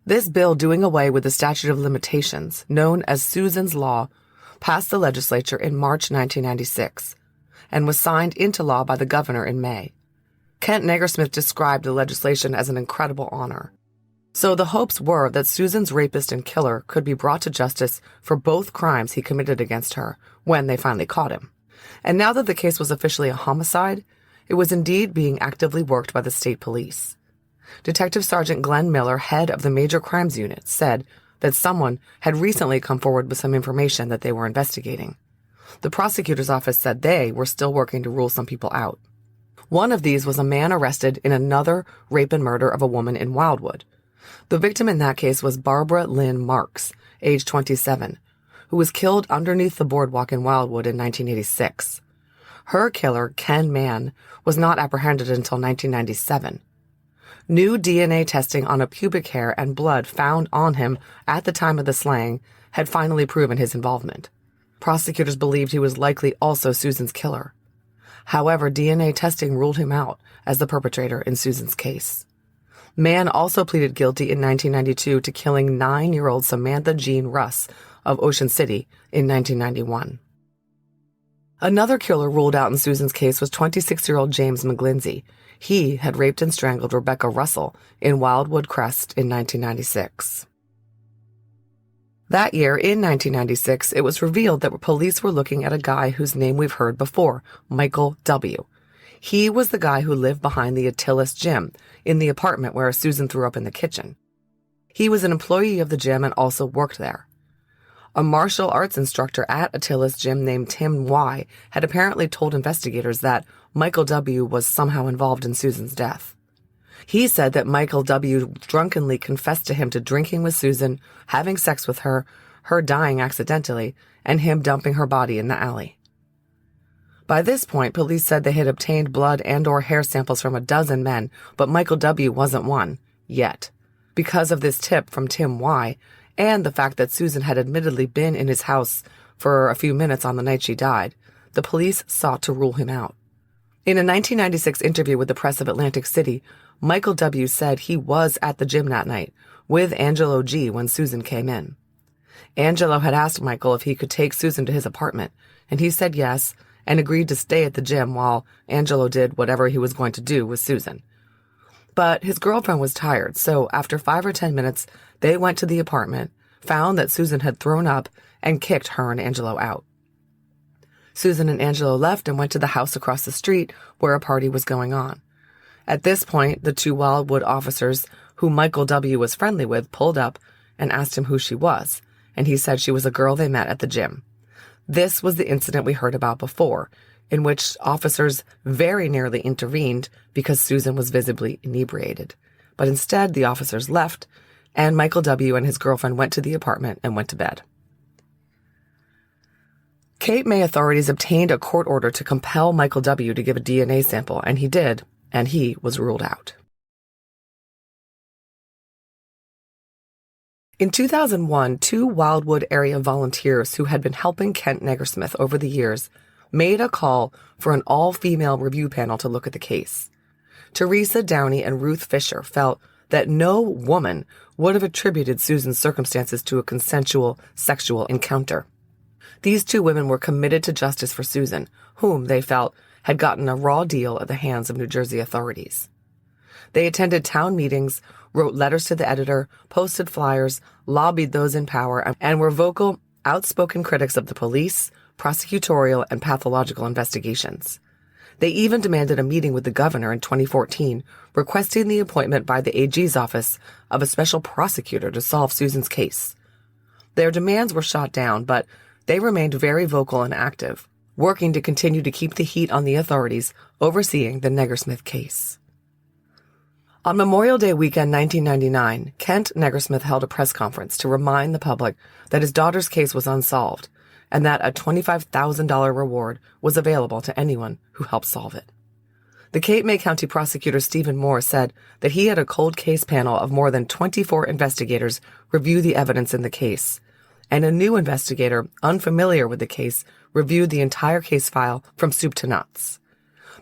This bill doing away with the statute of limitations, known as Susan's Law, passed the legislature in March 1996 and was signed into law by the governor in May. Kent Negersmith described the legislation as an incredible honor. So the hopes were that Susan's rapist and killer could be brought to justice for both crimes he committed against her when they finally caught him. And now that the case was officially a homicide, it was indeed being actively worked by the state police. Detective Sergeant Glenn Miller, head of the Major Crimes Unit, said that someone had recently come forward with some information that they were investigating. The prosecutor's office said they were still working to rule some people out. One of these was a man arrested in another rape and murder of a woman in Wildwood. The victim in that case was Barbara Lynn Marks, age 27, who was killed underneath the boardwalk in Wildwood in 1986. Her killer, Ken Mann, was not apprehended until 1997. New DNA testing on a pubic hair and blood found on him at the time of the slaying had finally proven his involvement. Prosecutors believed he was likely also Susan's killer. However, DNA testing ruled him out as the perpetrator in Susan's case. Mann also pleaded guilty in 1992 to killing 9-year-old Samantha Jean Russ of Ocean City in 1991. Another killer ruled out in Susan's case was 26-year-old James McGlindsey. He had raped and strangled Rebecca Russell in Wildwood Crest in 1996. That year, in 1996, it was revealed that police were looking at a guy whose name we've heard before, Michael W. He was the guy who lived behind the Attila's gym, in the apartment where Susan threw up in the kitchen. He was an employee of the gym and also worked there. A martial arts instructor at Attila's gym named Tim Y. had apparently told investigators that Michael W. was somehow involved in Susan's death. He said that Michael W. drunkenly confessed to him to drinking with Susan, having sex with her dying accidentally, and him dumping her body in the alley. By this point, police said they had obtained blood and/or hair samples from a dozen men, but Michael W. wasn't one, yet. Because of this tip from Tim Y., and the fact that Susan had admittedly been in his house for a few minutes on the night she died, the police sought to rule him out. In a 1996 interview with the press of Atlantic City, Michael W. said he was at the gym that night with Angelo G. when Susan came in. Angelo had asked Michael if he could take Susan to his apartment, and he said yes and agreed to stay at the gym while Angelo did whatever he was going to do with Susan. But his girlfriend was tired, so after 5 or 10 minutes, they went to the apartment, found that Susan had thrown up, and kicked her and Angelo out. Susan and Angelo left and went to the house across the street where a party was going on. At this point, the two Wildwood officers, who Michael W. was friendly with, pulled up and asked him who she was, and he said she was a girl they met at the gym. This was the incident we heard about before, in which officers very nearly intervened because Susan was visibly inebriated. But instead, the officers left, and Michael W. and his girlfriend went to the apartment and went to bed. Cape May authorities obtained a court order to compel Michael W. to give a DNA sample, and he did, and he was ruled out. In 2001, two Wildwood area volunteers who had been helping Kent Negersmith over the years made a call for an all-female review panel to look at the case. Teresa Downey and Ruth Fisher felt that no woman would have attributed Susan's circumstances to a consensual sexual encounter. These two women were committed to justice for Susan, whom they felt had gotten a raw deal at the hands of New Jersey authorities. They attended town meetings, wrote letters to the editor, posted flyers, lobbied those in power, and were vocal, outspoken critics of the police, prosecutorial, and pathological investigations. They even demanded a meeting with the governor in 2014, requesting the appointment by the AG's office of a special prosecutor to solve Susan's case. Their demands were shot down, but they remained very vocal and active, working to continue to keep the heat on the authorities overseeing the Negersmith case. On Memorial Day weekend 1999, Kent Negersmith held a press conference to remind the public that his daughter's case was unsolved and that a $25,000 reward was available to anyone who helped solve it. The Cape May County prosecutor Stephen Moore said that he had a cold case panel of more than 24 investigators review the evidence in the case, and a new investigator, unfamiliar with the case, reviewed the entire case file from soup to nuts.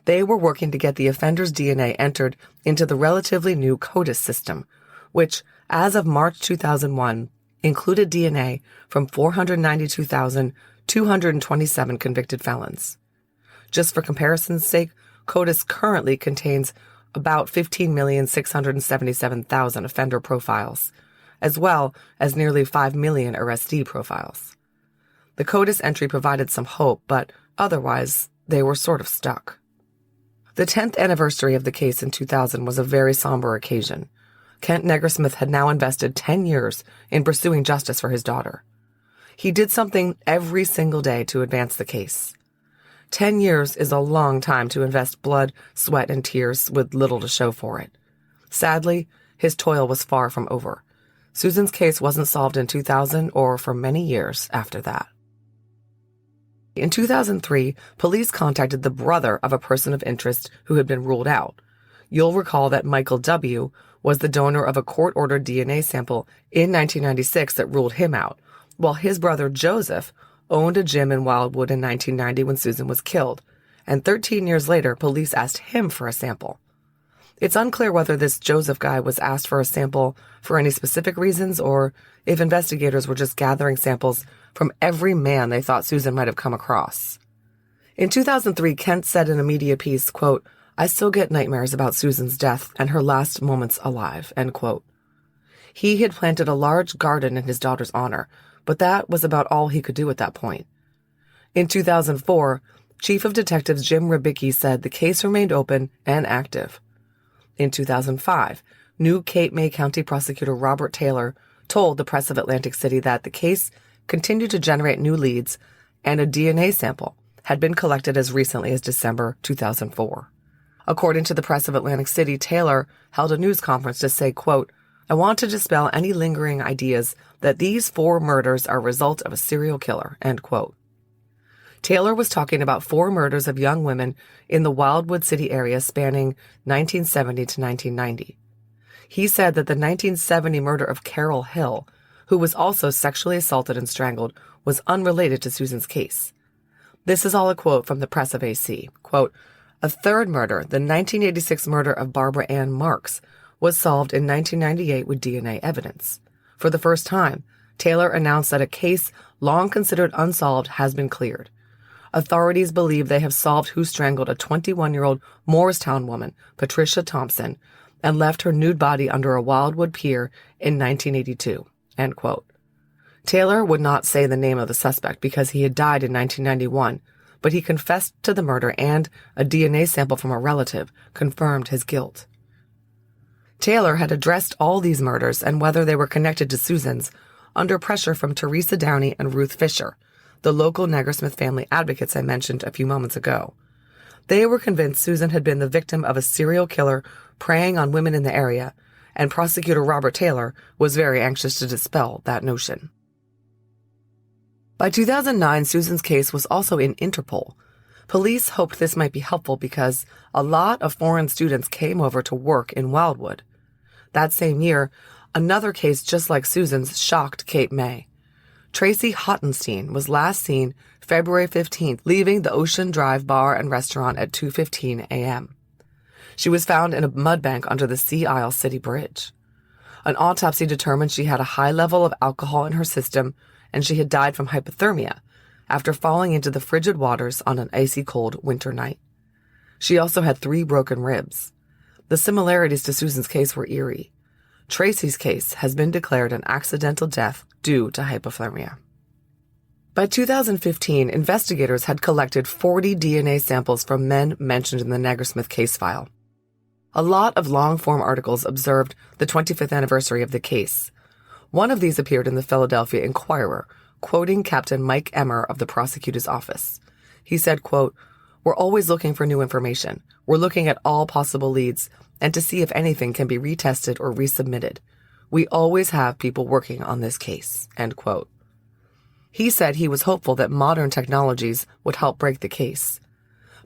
They were working to get the offender's DNA entered into the relatively new CODIS system, which, as of March 2001, included DNA from 492,227 convicted felons. Just for comparison's sake, CODIS currently contains about 15,677,000 offender profiles, as well as nearly 5 million arrestee profiles. The CODIS entry provided some hope, but otherwise, they were sort of stuck. The 10th anniversary of the case in 2000 was a very somber occasion. Kent Negersmith had now invested 10 years in pursuing justice for his daughter. He did something every single day to advance the case. 10 years is a long time to invest blood, sweat, and tears with little to show for it. Sadly, his toil was far from over. Susan's case wasn't solved in 2000 or for many years after that. In 2003, police contacted the brother of a person of interest who had been ruled out. You'll recall that Michael W. was the donor of a court-ordered DNA sample in 1996 that ruled him out, while his brother Joseph owned a gym in Wildwood in 1990 when Susan was killed, and 13 years later, police asked him for a sample. It's unclear whether this Joseph guy was asked for a sample for any specific reasons or if investigators were just gathering samples from every man they thought Susan might have come across. In 2003, Kent said in a media piece, quote, "I still get nightmares about Susan's death and her last moments alive," end quote. He had planted a large garden in his daughter's honor, but that was about all he could do at that point. In 2004, Chief of Detectives Jim Ribicki said the case remained open and active. In 2005, new Cape May County Prosecutor Robert Taylor told the Press of Atlantic City that the case continued to generate new leads and a DNA sample had been collected as recently as December 2004. According to the Press of Atlantic City, Taylor held a news conference to say, quote, "I want to dispel any lingering ideas that these 4 murders are a result of a serial killer," end quote. Taylor was talking about 4 murders of young women in the Wildwood City area spanning 1970 to 1990. He said that the 1970 murder of Carol Hill, who was also sexually assaulted and strangled, was unrelated to Susan's case. This is all a quote from the Press of AC. Quote, "A third murder, the 1986 murder of Barbara Ann Marks, was solved in 1998 with DNA evidence. For the first time, Taylor announced that a case long considered unsolved has been cleared. Authorities believe they have solved who strangled a 21-year-old Morristown woman, Patricia Thompson, and left her nude body under a Wildwood pier in 1982, end quote. Taylor would not say the name of the suspect because he had died in 1991, but he confessed to the murder and a DNA sample from a relative confirmed his guilt. Taylor had addressed all these murders and whether they were connected to Susan's under pressure from Teresa Downey and Ruth Fisher, the local Negersmith family advocates I mentioned a few moments ago. They were convinced Susan had been the victim of a serial killer preying on women in the area, and prosecutor Robert Taylor was very anxious to dispel that notion. By 2009, Susan's case was also in Interpol. Police hoped this might be helpful because a lot of foreign students came over to work in Wildwood. That same year, another case just like Susan's shocked Cape May. Tracy Hottenstein was last seen February 15th leaving the Ocean Drive bar and restaurant at 2:15 a.m. She was found in a mud bank under the Sea Isle City Bridge. An autopsy determined she had a high level of alcohol in her system and she had died from hypothermia after falling into the frigid waters on an icy cold winter night. She also had 3 broken ribs. The similarities to Susan's case were eerie. Tracy's case has been declared an accidental death due to hypothermia. By 2015, investigators had collected 40 DNA samples from men mentioned in the Negersmith case file. A lot of long-form articles observed the 25th anniversary of the case. One of these appeared in the Philadelphia Inquirer, quoting Captain Mike Emmer of the prosecutor's office. He said, quote, "We're always looking for new information. We're looking at all possible leads and to see if anything can be retested or resubmitted. We always have people working on this case," end quote. He said he was hopeful that modern technologies would help break the case.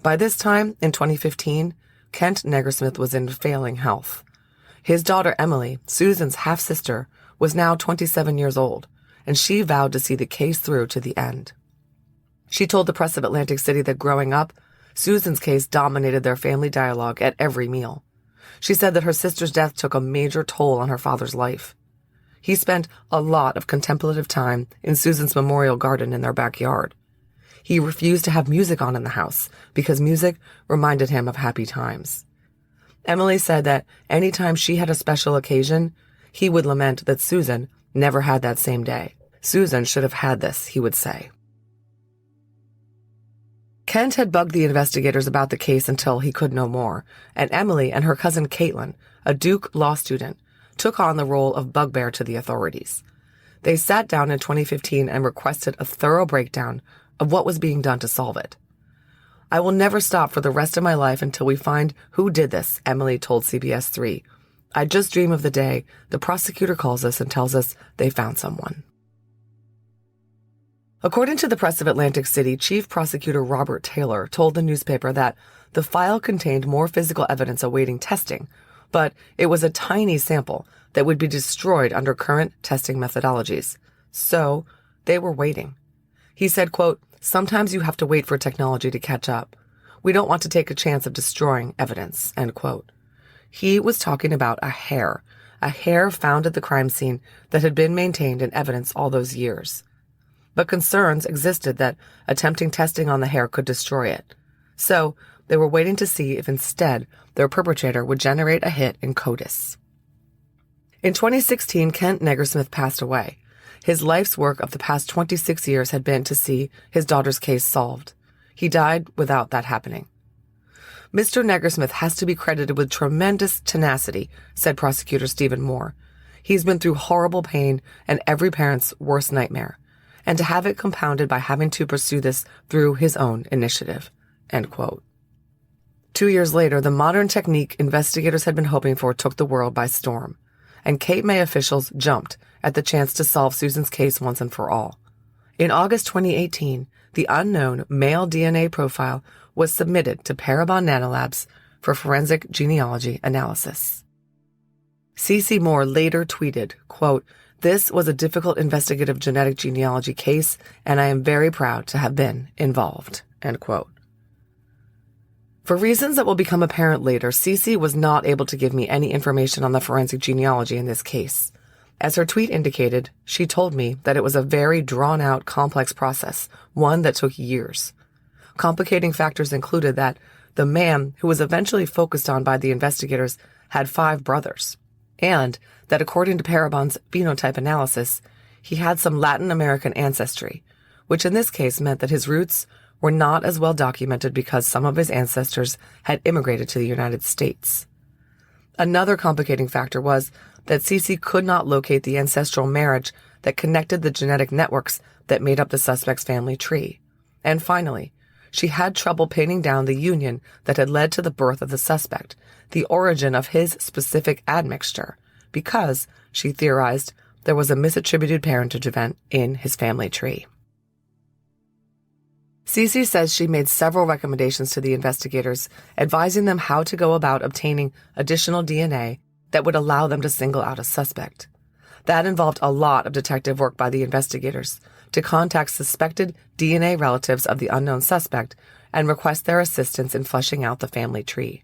By this time, in 2015, Kent Negersmith was in failing health. His daughter Emily, Susan's half-sister, was now 27 years old, and she vowed to see the case through to the end. She told the Press of Atlantic City that growing up, Susan's case dominated their family dialogue at every meal. She said that her sister's death took a major toll on her father's life. He spent a lot of contemplative time in Susan's memorial garden in their backyard. He refused to have music on in the house because music reminded him of happy times. Emily said that any time she had a special occasion, he would lament that Susan never had that same day. Susan should have had this, he would say. Kent had bugged the investigators about the case until he could no more, and Emily and her cousin Caitlin, a Duke law student, took on the role of bugbear to the authorities. They sat down in 2015 and requested a thorough breakdown of what was being done to solve it. "I will never stop for the rest of my life until we find who did this," Emily told CBS 3. "I just dream of the day the prosecutor calls us and tells us they found someone." According to the Press of Atlantic City, Chief Prosecutor Robert Taylor told the newspaper that the file contained more physical evidence awaiting testing, but it was a tiny sample that would be destroyed under current testing methodologies. So they were waiting. He said, quote, "Sometimes you have to wait for technology to catch up. We don't want to take a chance of destroying evidence," end quote. He was talking about a hair found at the crime scene that had been maintained in evidence all those years. But concerns existed that attempting testing on the hair could destroy it. So they were waiting to see if instead their perpetrator would generate a hit in CODIS. In 2016, Kent Negersmith passed away. His life's work of the past 26 years had been to see his daughter's case solved. He died without that happening. "Mr. Negersmith has to be credited with tremendous tenacity," said prosecutor Stephen Moore. "He's been through horrible pain and every parent's worst nightmare, and to have it compounded by having to pursue this through his own initiative," end quote. 2 years later, the modern technique investigators had been hoping for took the world by storm, and Cape May officials jumped at the chance to solve Susan's case once and for all. In August 2018, the unknown male DNA profile was submitted to Parabon Nanolabs for forensic genealogy analysis. C.C. Moore later tweeted, quote, "This was a difficult investigative genetic genealogy case, and I am very proud to have been involved," end quote. For reasons that will become apparent later, Cece was not able to give me any information on the forensic genealogy in this case. As her tweet indicated, she told me that it was a very drawn-out, complex process, one that took years. Complicating factors included that the man who was eventually focused on by the investigators had 5 brothers, and that according to Parabon's phenotype analysis, he had some Latin American ancestry, which in this case meant that his roots were not as well documented because some of his ancestors had immigrated to the United States. Another complicating factor was that Cece could not locate the ancestral marriage that connected the genetic networks that made up the suspect's family tree. And finally, she had trouble pinning down the union that had led to the birth of the suspect, the origin of his specific admixture, because, she theorized, there was a misattributed parentage event in his family tree. Cece says she made several recommendations to the investigators, advising them how to go about obtaining additional DNA that would allow them to single out a suspect. That involved a lot of detective work by the investigators to contact suspected DNA relatives of the unknown suspect and request their assistance in fleshing out the family tree.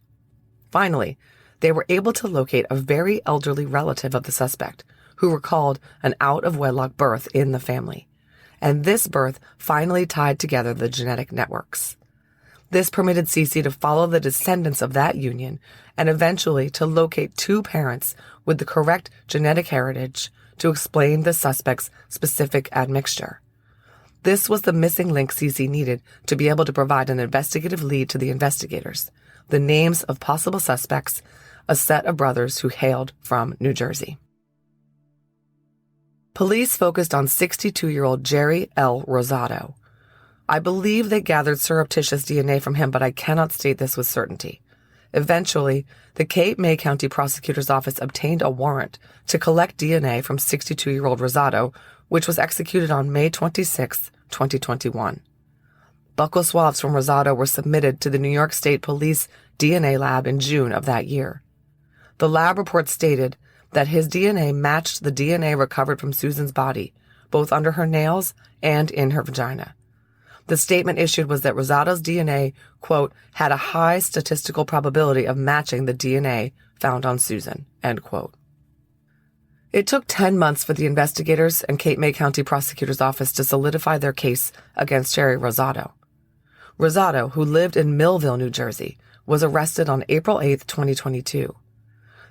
Finally, they were able to locate a very elderly relative of the suspect who recalled an out-of-wedlock birth in the family. And this birth finally tied together the genetic networks. This permitted Cece to follow the descendants of that union and eventually to locate two parents with the correct genetic heritage to explain the suspect's specific admixture. This was the missing link Cece needed to be able to provide an investigative lead to the investigators, the names of possible suspects, a set of brothers who hailed from New Jersey. Police focused on 62-year-old Jerry L. Rosado. I believe they gathered surreptitious DNA from him, but I cannot state this with certainty. Eventually, the Cape May County Prosecutor's Office obtained a warrant to collect DNA from 62-year-old Rosado, which was executed on May 26, 2021. Buccal swabs from Rosado were submitted to the New York State Police DNA lab in June of that year. The lab report stated that his DNA matched the DNA recovered from Susan's body, both under her nails and in her vagina. The statement issued was that Rosado's DNA, quote, had a high statistical probability of matching the DNA found on Susan, end quote. It took 10 months for the investigators and Cape May County Prosecutor's Office to solidify their case against Jerry Rosado. Rosado, who lived in Millville, New Jersey, was arrested on April 8, 2022.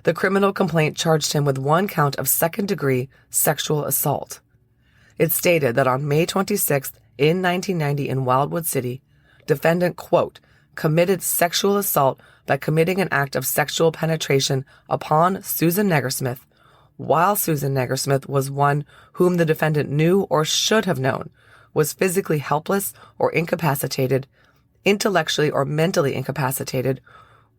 The criminal complaint charged him with one count of second-degree sexual assault. It stated that on May 26th, in 1990 in Wildwood City, defendant, quote, committed sexual assault by committing an act of sexual penetration upon Susan Negersmith, while Susan Negersmith was one whom the defendant knew or should have known was physically helpless or incapacitated, intellectually or mentally incapacitated,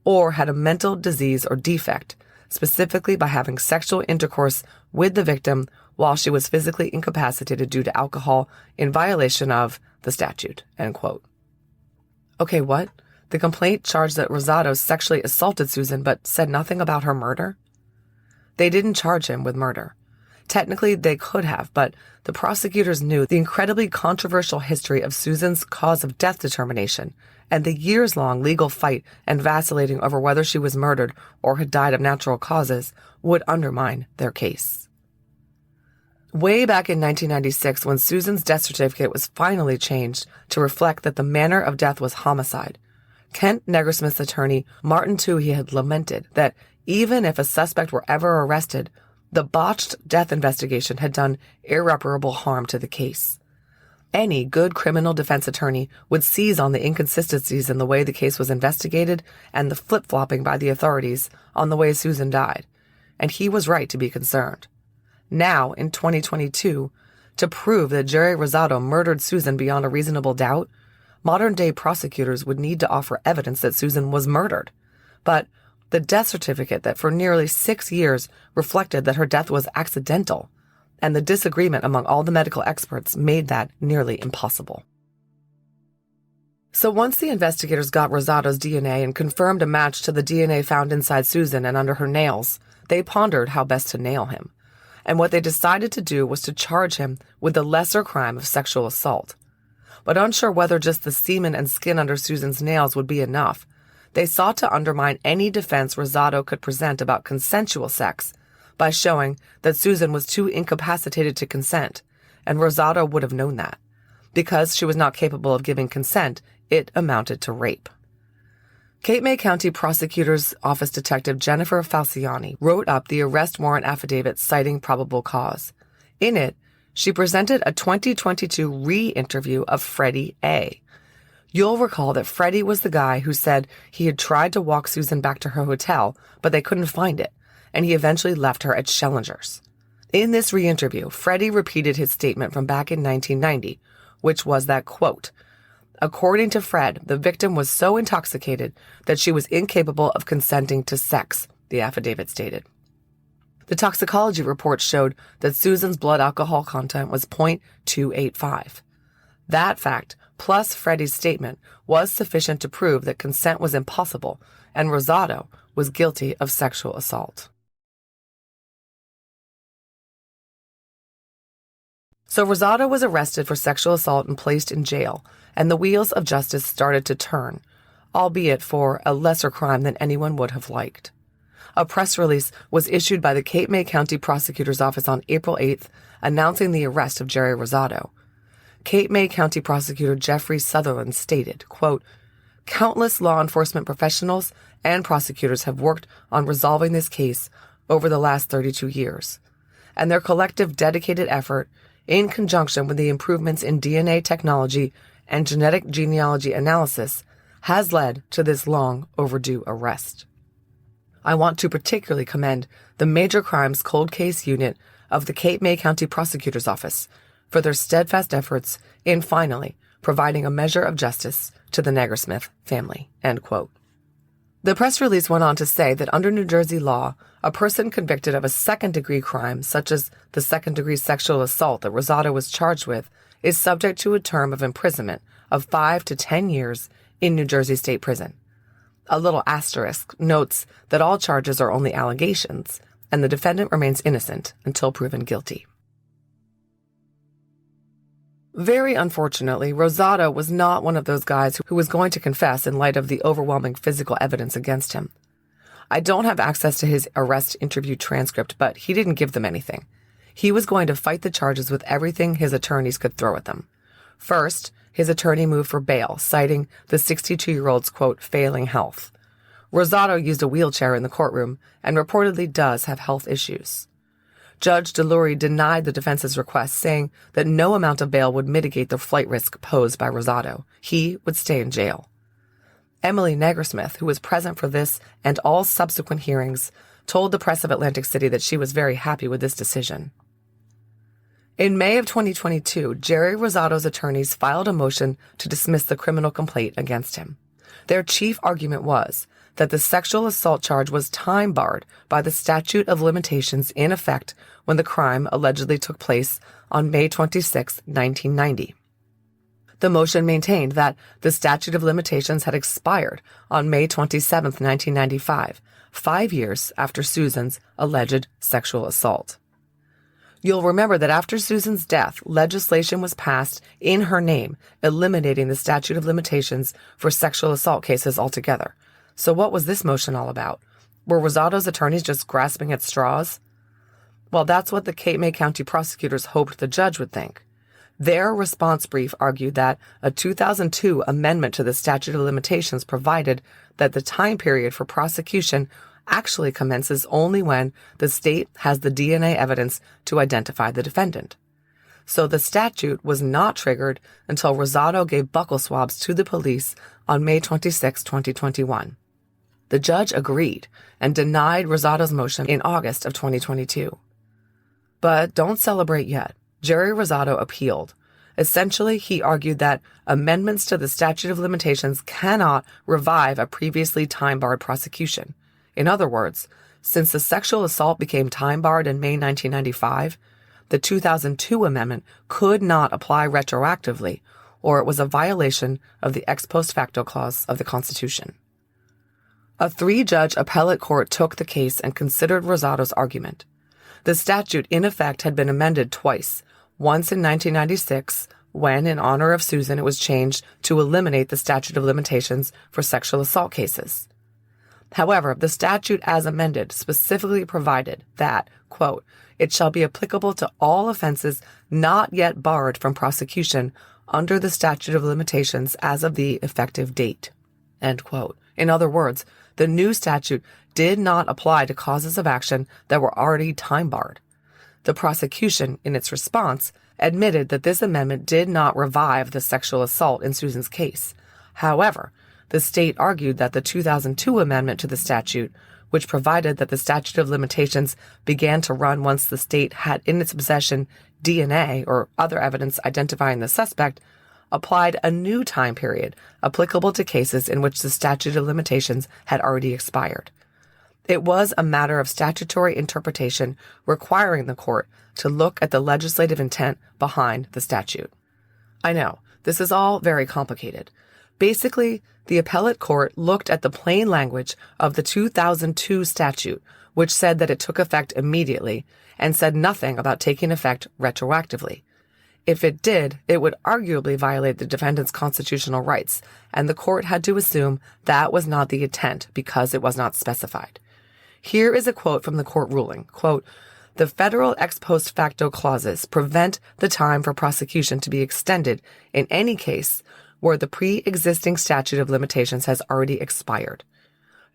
or had a mental disease or defect, specifically by having sexual intercourse with the victim while she was physically incapacitated due to alcohol in violation of the statute, end quote. Okay, what? The complaint charged that Rosado sexually assaulted Susan but said nothing about her murder? They didn't charge him with murder. Technically, they could have, but the prosecutors knew the incredibly controversial history of Susan's cause of death determination and the years-long legal fight and vacillating over whether she was murdered or had died of natural causes would undermine their case. Way back in 1996, when Susan's death certificate was finally changed to reflect that the manner of death was homicide, Kent Negersmith's attorney, Martin Toohey, had lamented that even if a suspect were ever arrested, the botched death investigation had done irreparable harm to the case. Any good criminal defense attorney would seize on the inconsistencies in the way the case was investigated and the flip-flopping by the authorities on the way Susan died, and he was right to be concerned. Now, in 2022, to prove that Jerry Rosado murdered Susan beyond a reasonable doubt, modern-day prosecutors would need to offer evidence that Susan was murdered. But the death certificate that for nearly 6 years reflected that her death was accidental, and the disagreement among all the medical experts made that nearly impossible. So once the investigators got Rosado's DNA and confirmed a match to the DNA found inside Susan and under her nails, they pondered how best to nail him. And what they decided to do was to charge him with the lesser crime of sexual assault. But unsure whether just the semen and skin under Susan's nails would be enough, they sought to undermine any defense Rosado could present about consensual sex by showing that Susan was too incapacitated to consent, and Rosado would have known that. Because she was not capable of giving consent, it amounted to rape. Cape May County Prosecutor's Office Detective Jennifer Falciani wrote up the arrest warrant affidavit citing probable cause. In it, she presented a 2022 re-interview of Freddie A. You'll recall that Freddie was the guy who said he had tried to walk Susan back to her hotel, but they couldn't find it, and he eventually left her at Schellinger's. In this re-interview, Freddie repeated his statement from back in 1990, which was that, quote, according to Fred, the victim was so intoxicated that she was incapable of consenting to sex, the affidavit stated. The toxicology report showed that Susan's blood alcohol content was 0.285. That fact, plus Freddie's statement, was sufficient to prove that consent was impossible and Rosado was guilty of sexual assault. So Rosado was arrested for sexual assault and placed in jail, and the wheels of justice started to turn, albeit for a lesser crime than anyone would have liked. A press release was issued by the Cape May County Prosecutor's Office on April 8th, announcing the arrest of Jerry Rosado. Cape May County Prosecutor Jeffrey Sutherland stated, quote, countless law enforcement professionals and prosecutors have worked on resolving this case over the last 32 years, and their collective dedicated effort, in conjunction with the improvements in DNA technology and genetic genealogy analysis, has led to this long overdue arrest. I want to particularly commend the Major Crimes Cold Case Unit of the Cape May County Prosecutor's Office for their steadfast efforts in finally providing a measure of justice to the Negersmith family, end quote. The press release went on to say that under New Jersey law, a person convicted of a second-degree crime, such as the second-degree sexual assault that Rosado was charged with, is subject to a term of imprisonment of 5 to 10 years in New Jersey State Prison. A little asterisk notes that all charges are only allegations, and the defendant remains innocent until proven guilty. Very unfortunately, Rosado was not one of those guys who was going to confess in light of the overwhelming physical evidence against him. I don't have access to his arrest interview transcript, but he didn't give them anything. He was going to fight the charges with everything his attorneys could throw at them. First, his attorney moved for bail, citing the 62-year-old's, quote, failing health. Rosado used a wheelchair in the courtroom and reportedly does have health issues. Judge DeLury denied the defense's request, saying that no amount of bail would mitigate the flight risk posed by Rosado. He would stay in jail. Emily Negersmith, who was present for this and all subsequent hearings, told the Press of Atlantic City that she was very happy with this decision. In May of 2022, Jerry Rosado's attorneys filed a motion to dismiss the criminal complaint against him. Their chief argument was that the sexual assault charge was time-barred by the statute of limitations in effect when the crime allegedly took place on May 26, 1990. The motion maintained that the statute of limitations had expired on May 27, 1995, 5 years after Susan's alleged sexual assault. You'll remember that after Susan's death, legislation was passed in her name, eliminating the statute of limitations for sexual assault cases altogether. So what was this motion all about? Were Rosado's attorneys just grasping at straws? Well, that's what the Cape May County prosecutors hoped the judge would think. Their response brief argued that a 2002 amendment to the statute of limitations provided that the time period for prosecution actually commences only when the state has the DNA evidence to identify the defendant. So the statute was not triggered until Rosado gave buccal swabs to the police on May 26, 2021. The judge agreed and denied Rosado's motion in August of 2022. But don't celebrate yet. Jerry Rosado appealed. Essentially, he argued that amendments to the statute of limitations cannot revive a previously time-barred prosecution. In other words, since the sexual assault became time-barred in May 1995, the 2002 amendment could not apply retroactively, or it was a violation of the ex post facto clause of the Constitution. A 3-judge appellate court took the case and considered Rosado's argument. The statute, in effect, had been amended twice, once in 1996, when, in honor of Susan, it was changed to eliminate the statute of limitations for sexual assault cases. However, the statute as amended specifically provided that, quote, it shall be applicable to all offenses not yet barred from prosecution under the statute of limitations as of the effective date, end quote. In other words, the new statute did not apply to causes of action that were already time-barred. The prosecution, in its response, admitted that this amendment did not revive the sexual assault in Susan's case. However, the state argued that the 2002 amendment to the statute, which provided that the statute of limitations began to run once the state had in its possession DNA or other evidence identifying the suspect, applied a new time period applicable to cases in which the statute of limitations had already expired. It was a matter of statutory interpretation requiring the court to look at the legislative intent behind the statute. I know, this is all very complicated. Basically, the appellate court looked at the plain language of the 2002 statute, which said that it took effect immediately, and said nothing about taking effect retroactively. If it did, it would arguably violate the defendant's constitutional rights, and the court had to assume that was not the intent because it was not specified. Here is a quote from the court ruling, quote, "The federal ex post facto clauses prevent the time for prosecution to be extended in any case where the pre-existing statute of limitations has already expired.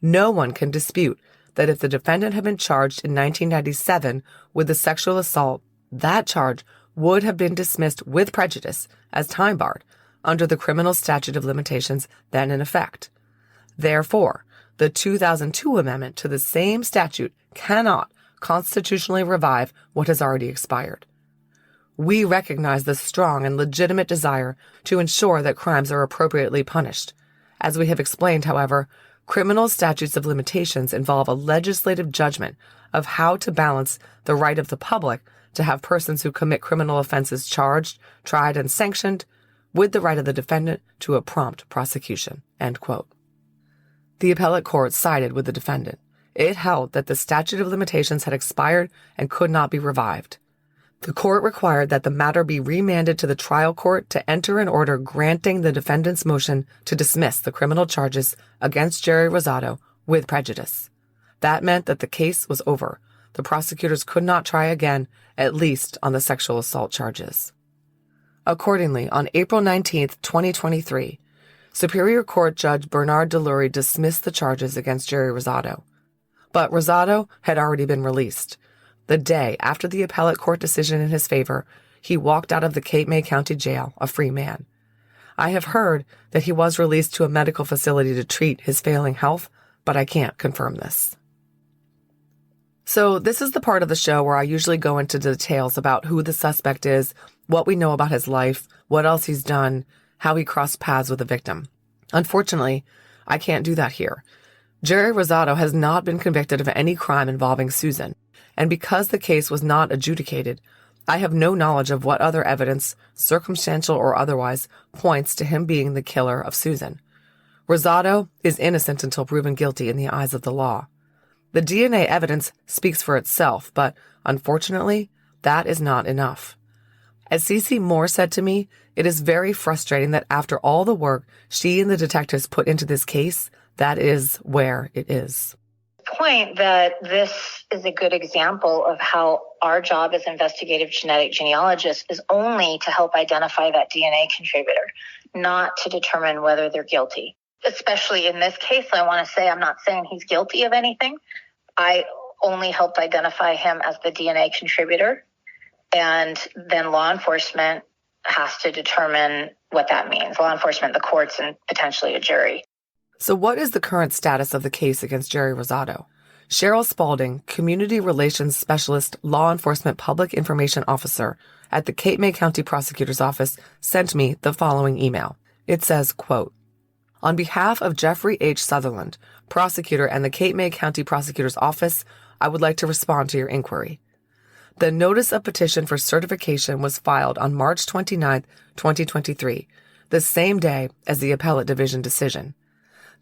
No one can dispute that if the defendant had been charged in 1997 with a sexual assault, that charge would have been dismissed with prejudice as time-barred under the criminal statute of limitations then in effect. Therefore, the 2002 amendment to the same statute cannot constitutionally revive what has already expired. We recognize the strong and legitimate desire to ensure that crimes are appropriately punished. As we have explained, however, criminal statutes of limitations involve a legislative judgment of how to balance the right of the public to have persons who commit criminal offenses charged, tried, and sanctioned with the right of the defendant to a prompt prosecution." End quote. The appellate court sided with the defendant. It held that the statute of limitations had expired and could not be revived. The court required that the matter be remanded to the trial court to enter an order granting the defendant's motion to dismiss the criminal charges against Jerry Rosado with prejudice. That meant that the case was over. The prosecutors could not try again, at least on the sexual assault charges. Accordingly, on April 19, 2023, Superior Court Judge Bernard Delury dismissed the charges against Jerry Rosado. But Rosado had already been released. The day after the appellate court decision in his favor, he walked out of the Cape May County Jail a free man. I have heard that he was released to a medical facility to treat his failing health, but I can't confirm this. So this is the part of the show where I usually go into details about who the suspect is, what we know about his life, what else he's done, how he crossed paths with the victim. Unfortunately, I can't do that here. Jerry Rosado has not been convicted of any crime involving Susan, and because the case was not adjudicated, I have no knowledge of what other evidence, circumstantial or otherwise, points to him being the killer of Susan. Rosado is innocent until proven guilty in the eyes of the law. The DNA evidence speaks for itself, but unfortunately, that is not enough. As Cece Moore said to me, it is very frustrating that after all the work she and the detectives put into this case, that is where it is. Point that this is a good example of how our job as investigative genetic genealogists is only to help identify that DNA contributor, not to determine whether they're guilty. Especially in this case, I want to say I'm not saying he's guilty of anything. I only helped identify him as the DNA contributor, and then law enforcement has to determine what that means. Law enforcement, the courts, and potentially a jury. So what is the current status of the case against Jerry Rosado? Cheryl Spalding, Community Relations Specialist, Law Enforcement Public Information Officer at the Cape May County Prosecutor's Office, sent me the following email. It says, quote, "On behalf of Jeffrey H. Sutherland, prosecutor and the Cape May County Prosecutor's Office, I would like to respond to your inquiry. The notice of petition for certification was filed on March 29, 2023, the same day as the appellate division decision.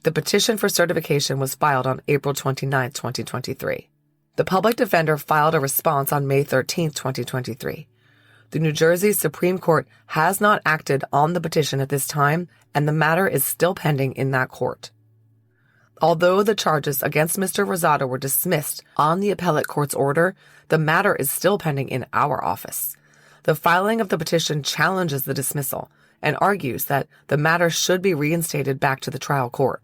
The petition for certification was filed on April 29, 2023. The public defender filed a response on May 13, 2023. The New Jersey Supreme Court has not acted on the petition at this time, and the matter is still pending in that court. Although the charges against Mr. Rosado were dismissed on the appellate court's order, the matter is still pending in our office. The filing of the petition challenges the dismissal and argues that the matter should be reinstated back to the trial court.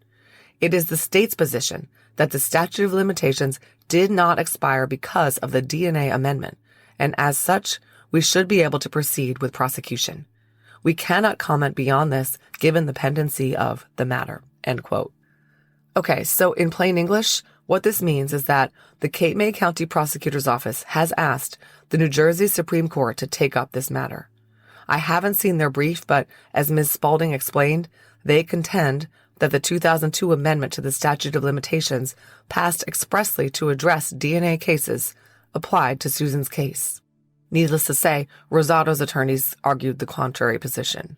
It is the state's position that the statute of limitations did not expire because of the DNA amendment, and as such, we should be able to proceed with prosecution. We cannot comment beyond this given the pendency of the matter, end quote. Okay, so in plain English, what this means is that the Cape May County Prosecutor's Office has asked the New Jersey Supreme Court to take up this matter. I haven't seen their brief, but as Ms. Spalding explained, they contend that the 2002 amendment to the statute of limitations passed expressly to address DNA cases applied to Susan's case. Needless to say, Rosado's attorneys argued the contrary position.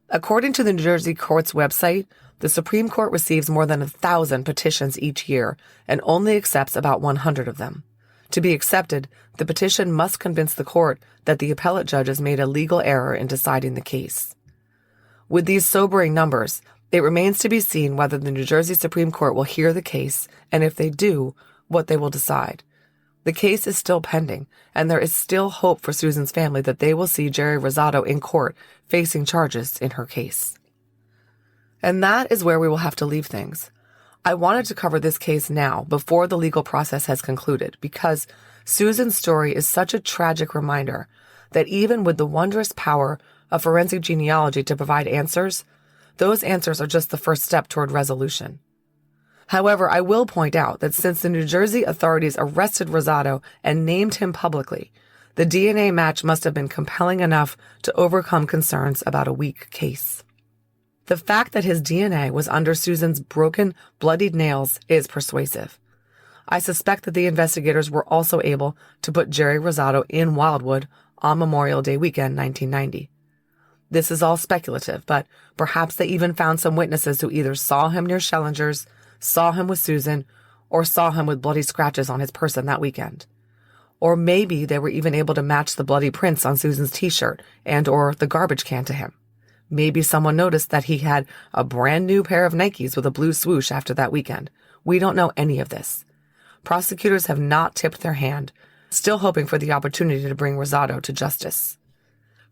According to the New Jersey court's website, the Supreme Court receives more than 1,000 petitions each year and only accepts about 100 of them. To be accepted, the petition must convince the court that the appellate judges made a legal error in deciding the case. With these sobering numbers, it remains to be seen whether the New Jersey Supreme Court will hear the case, and if they do, what they will decide. The case is still pending, and there is still hope for Susan's family that they will see Jerry Rosado in court facing charges in her case. And that is where we will have to leave things. I wanted to cover this case now, before the legal process has concluded, because Susan's story is such a tragic reminder that even with the wondrous power of forensic genealogy to provide answers, those answers are just the first step toward resolution. However, I will point out that since the New Jersey authorities arrested Rosado and named him publicly, the DNA match must have been compelling enough to overcome concerns about a weak case. The fact that his DNA was under Susan's broken, bloodied nails is persuasive. I suspect that the investigators were also able to put Jerry Rosado in Wildwood on Memorial Day weekend 1990. This is all speculative, but perhaps they even found some witnesses who either saw him near Schellinger's, saw him with Susan, or saw him with bloody scratches on his person that weekend. Or maybe they were even able to match the bloody prints on Susan's t-shirt and or the garbage can to him. Maybe someone noticed that he had a brand new pair of Nikes with a blue swoosh after that weekend. We don't know any of this. Prosecutors have not tipped their hand, still hoping for the opportunity to bring Rosado to justice.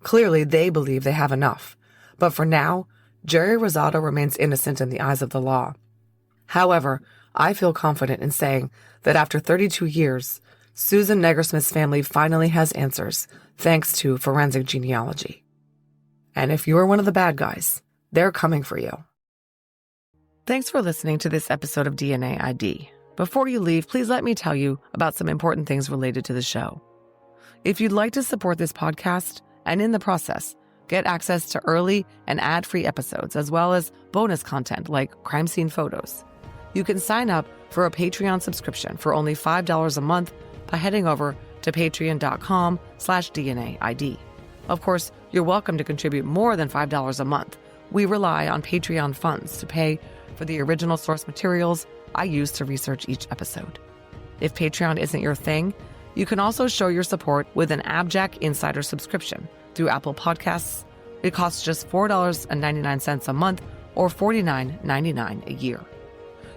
Clearly, they believe they have enough. But for now, Jerry Rosado remains innocent in the eyes of the law. However, I feel confident in saying that after 32 years, Susan Negersmith's family finally has answers, thanks to forensic genealogy. And if you're one of the bad guys, they're coming for you. Thanks for listening to this episode of DNA ID. Before you leave, please let me tell you about some important things related to the show. If you'd like to support this podcast, and in the process, get access to early and ad-free episodes, as well as bonus content like crime scene photos, you can sign up for a Patreon subscription for only $5 a month by heading over to patreon.com/DNAID. Of course, you're welcome to contribute more than $5 a month. We rely on Patreon funds to pay for the original source materials I use to research each episode. If Patreon isn't your thing, you can also show your support with an AbJack Insider subscription through Apple Podcasts. It costs just $4.99 a month or $49.99 a year.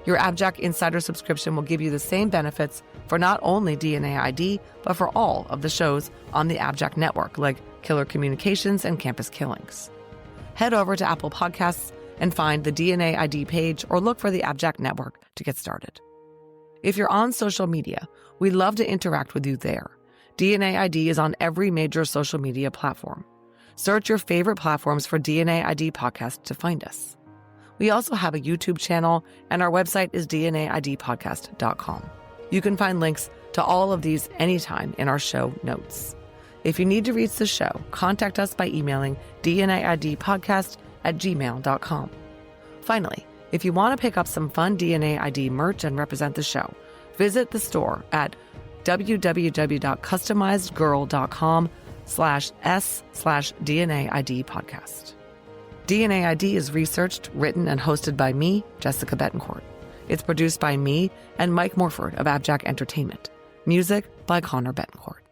Your AbJack Insider subscription will give you the same benefits for not only DNA ID, but for all of the shows on the AbJack network, like Killer Communications and Campus Killings. Head over to Apple Podcasts and find the DNA ID page or look for the AbJack network to get started. If you're on social media, we'd love to interact with you there. DNA ID is on every major social media platform. Search your favorite platforms for DNA ID Podcast to find us. We also have a YouTube channel, and our website is dnaidpodcast.com. You can find links to all of these anytime in our show notes. If you need to reach the show, contact us by emailing dnaidpodcast@gmail.com. Finally, if you want to pick up some fun DNA ID merch and represent the show, visit the store at www.customizedgirl.com/s/DNA ID podcast. DNA ID is researched, written, and hosted by me, Jessica Betancourt. It's produced by me and Mike Morford of AbJack Entertainment. Music by Connor Betancourt.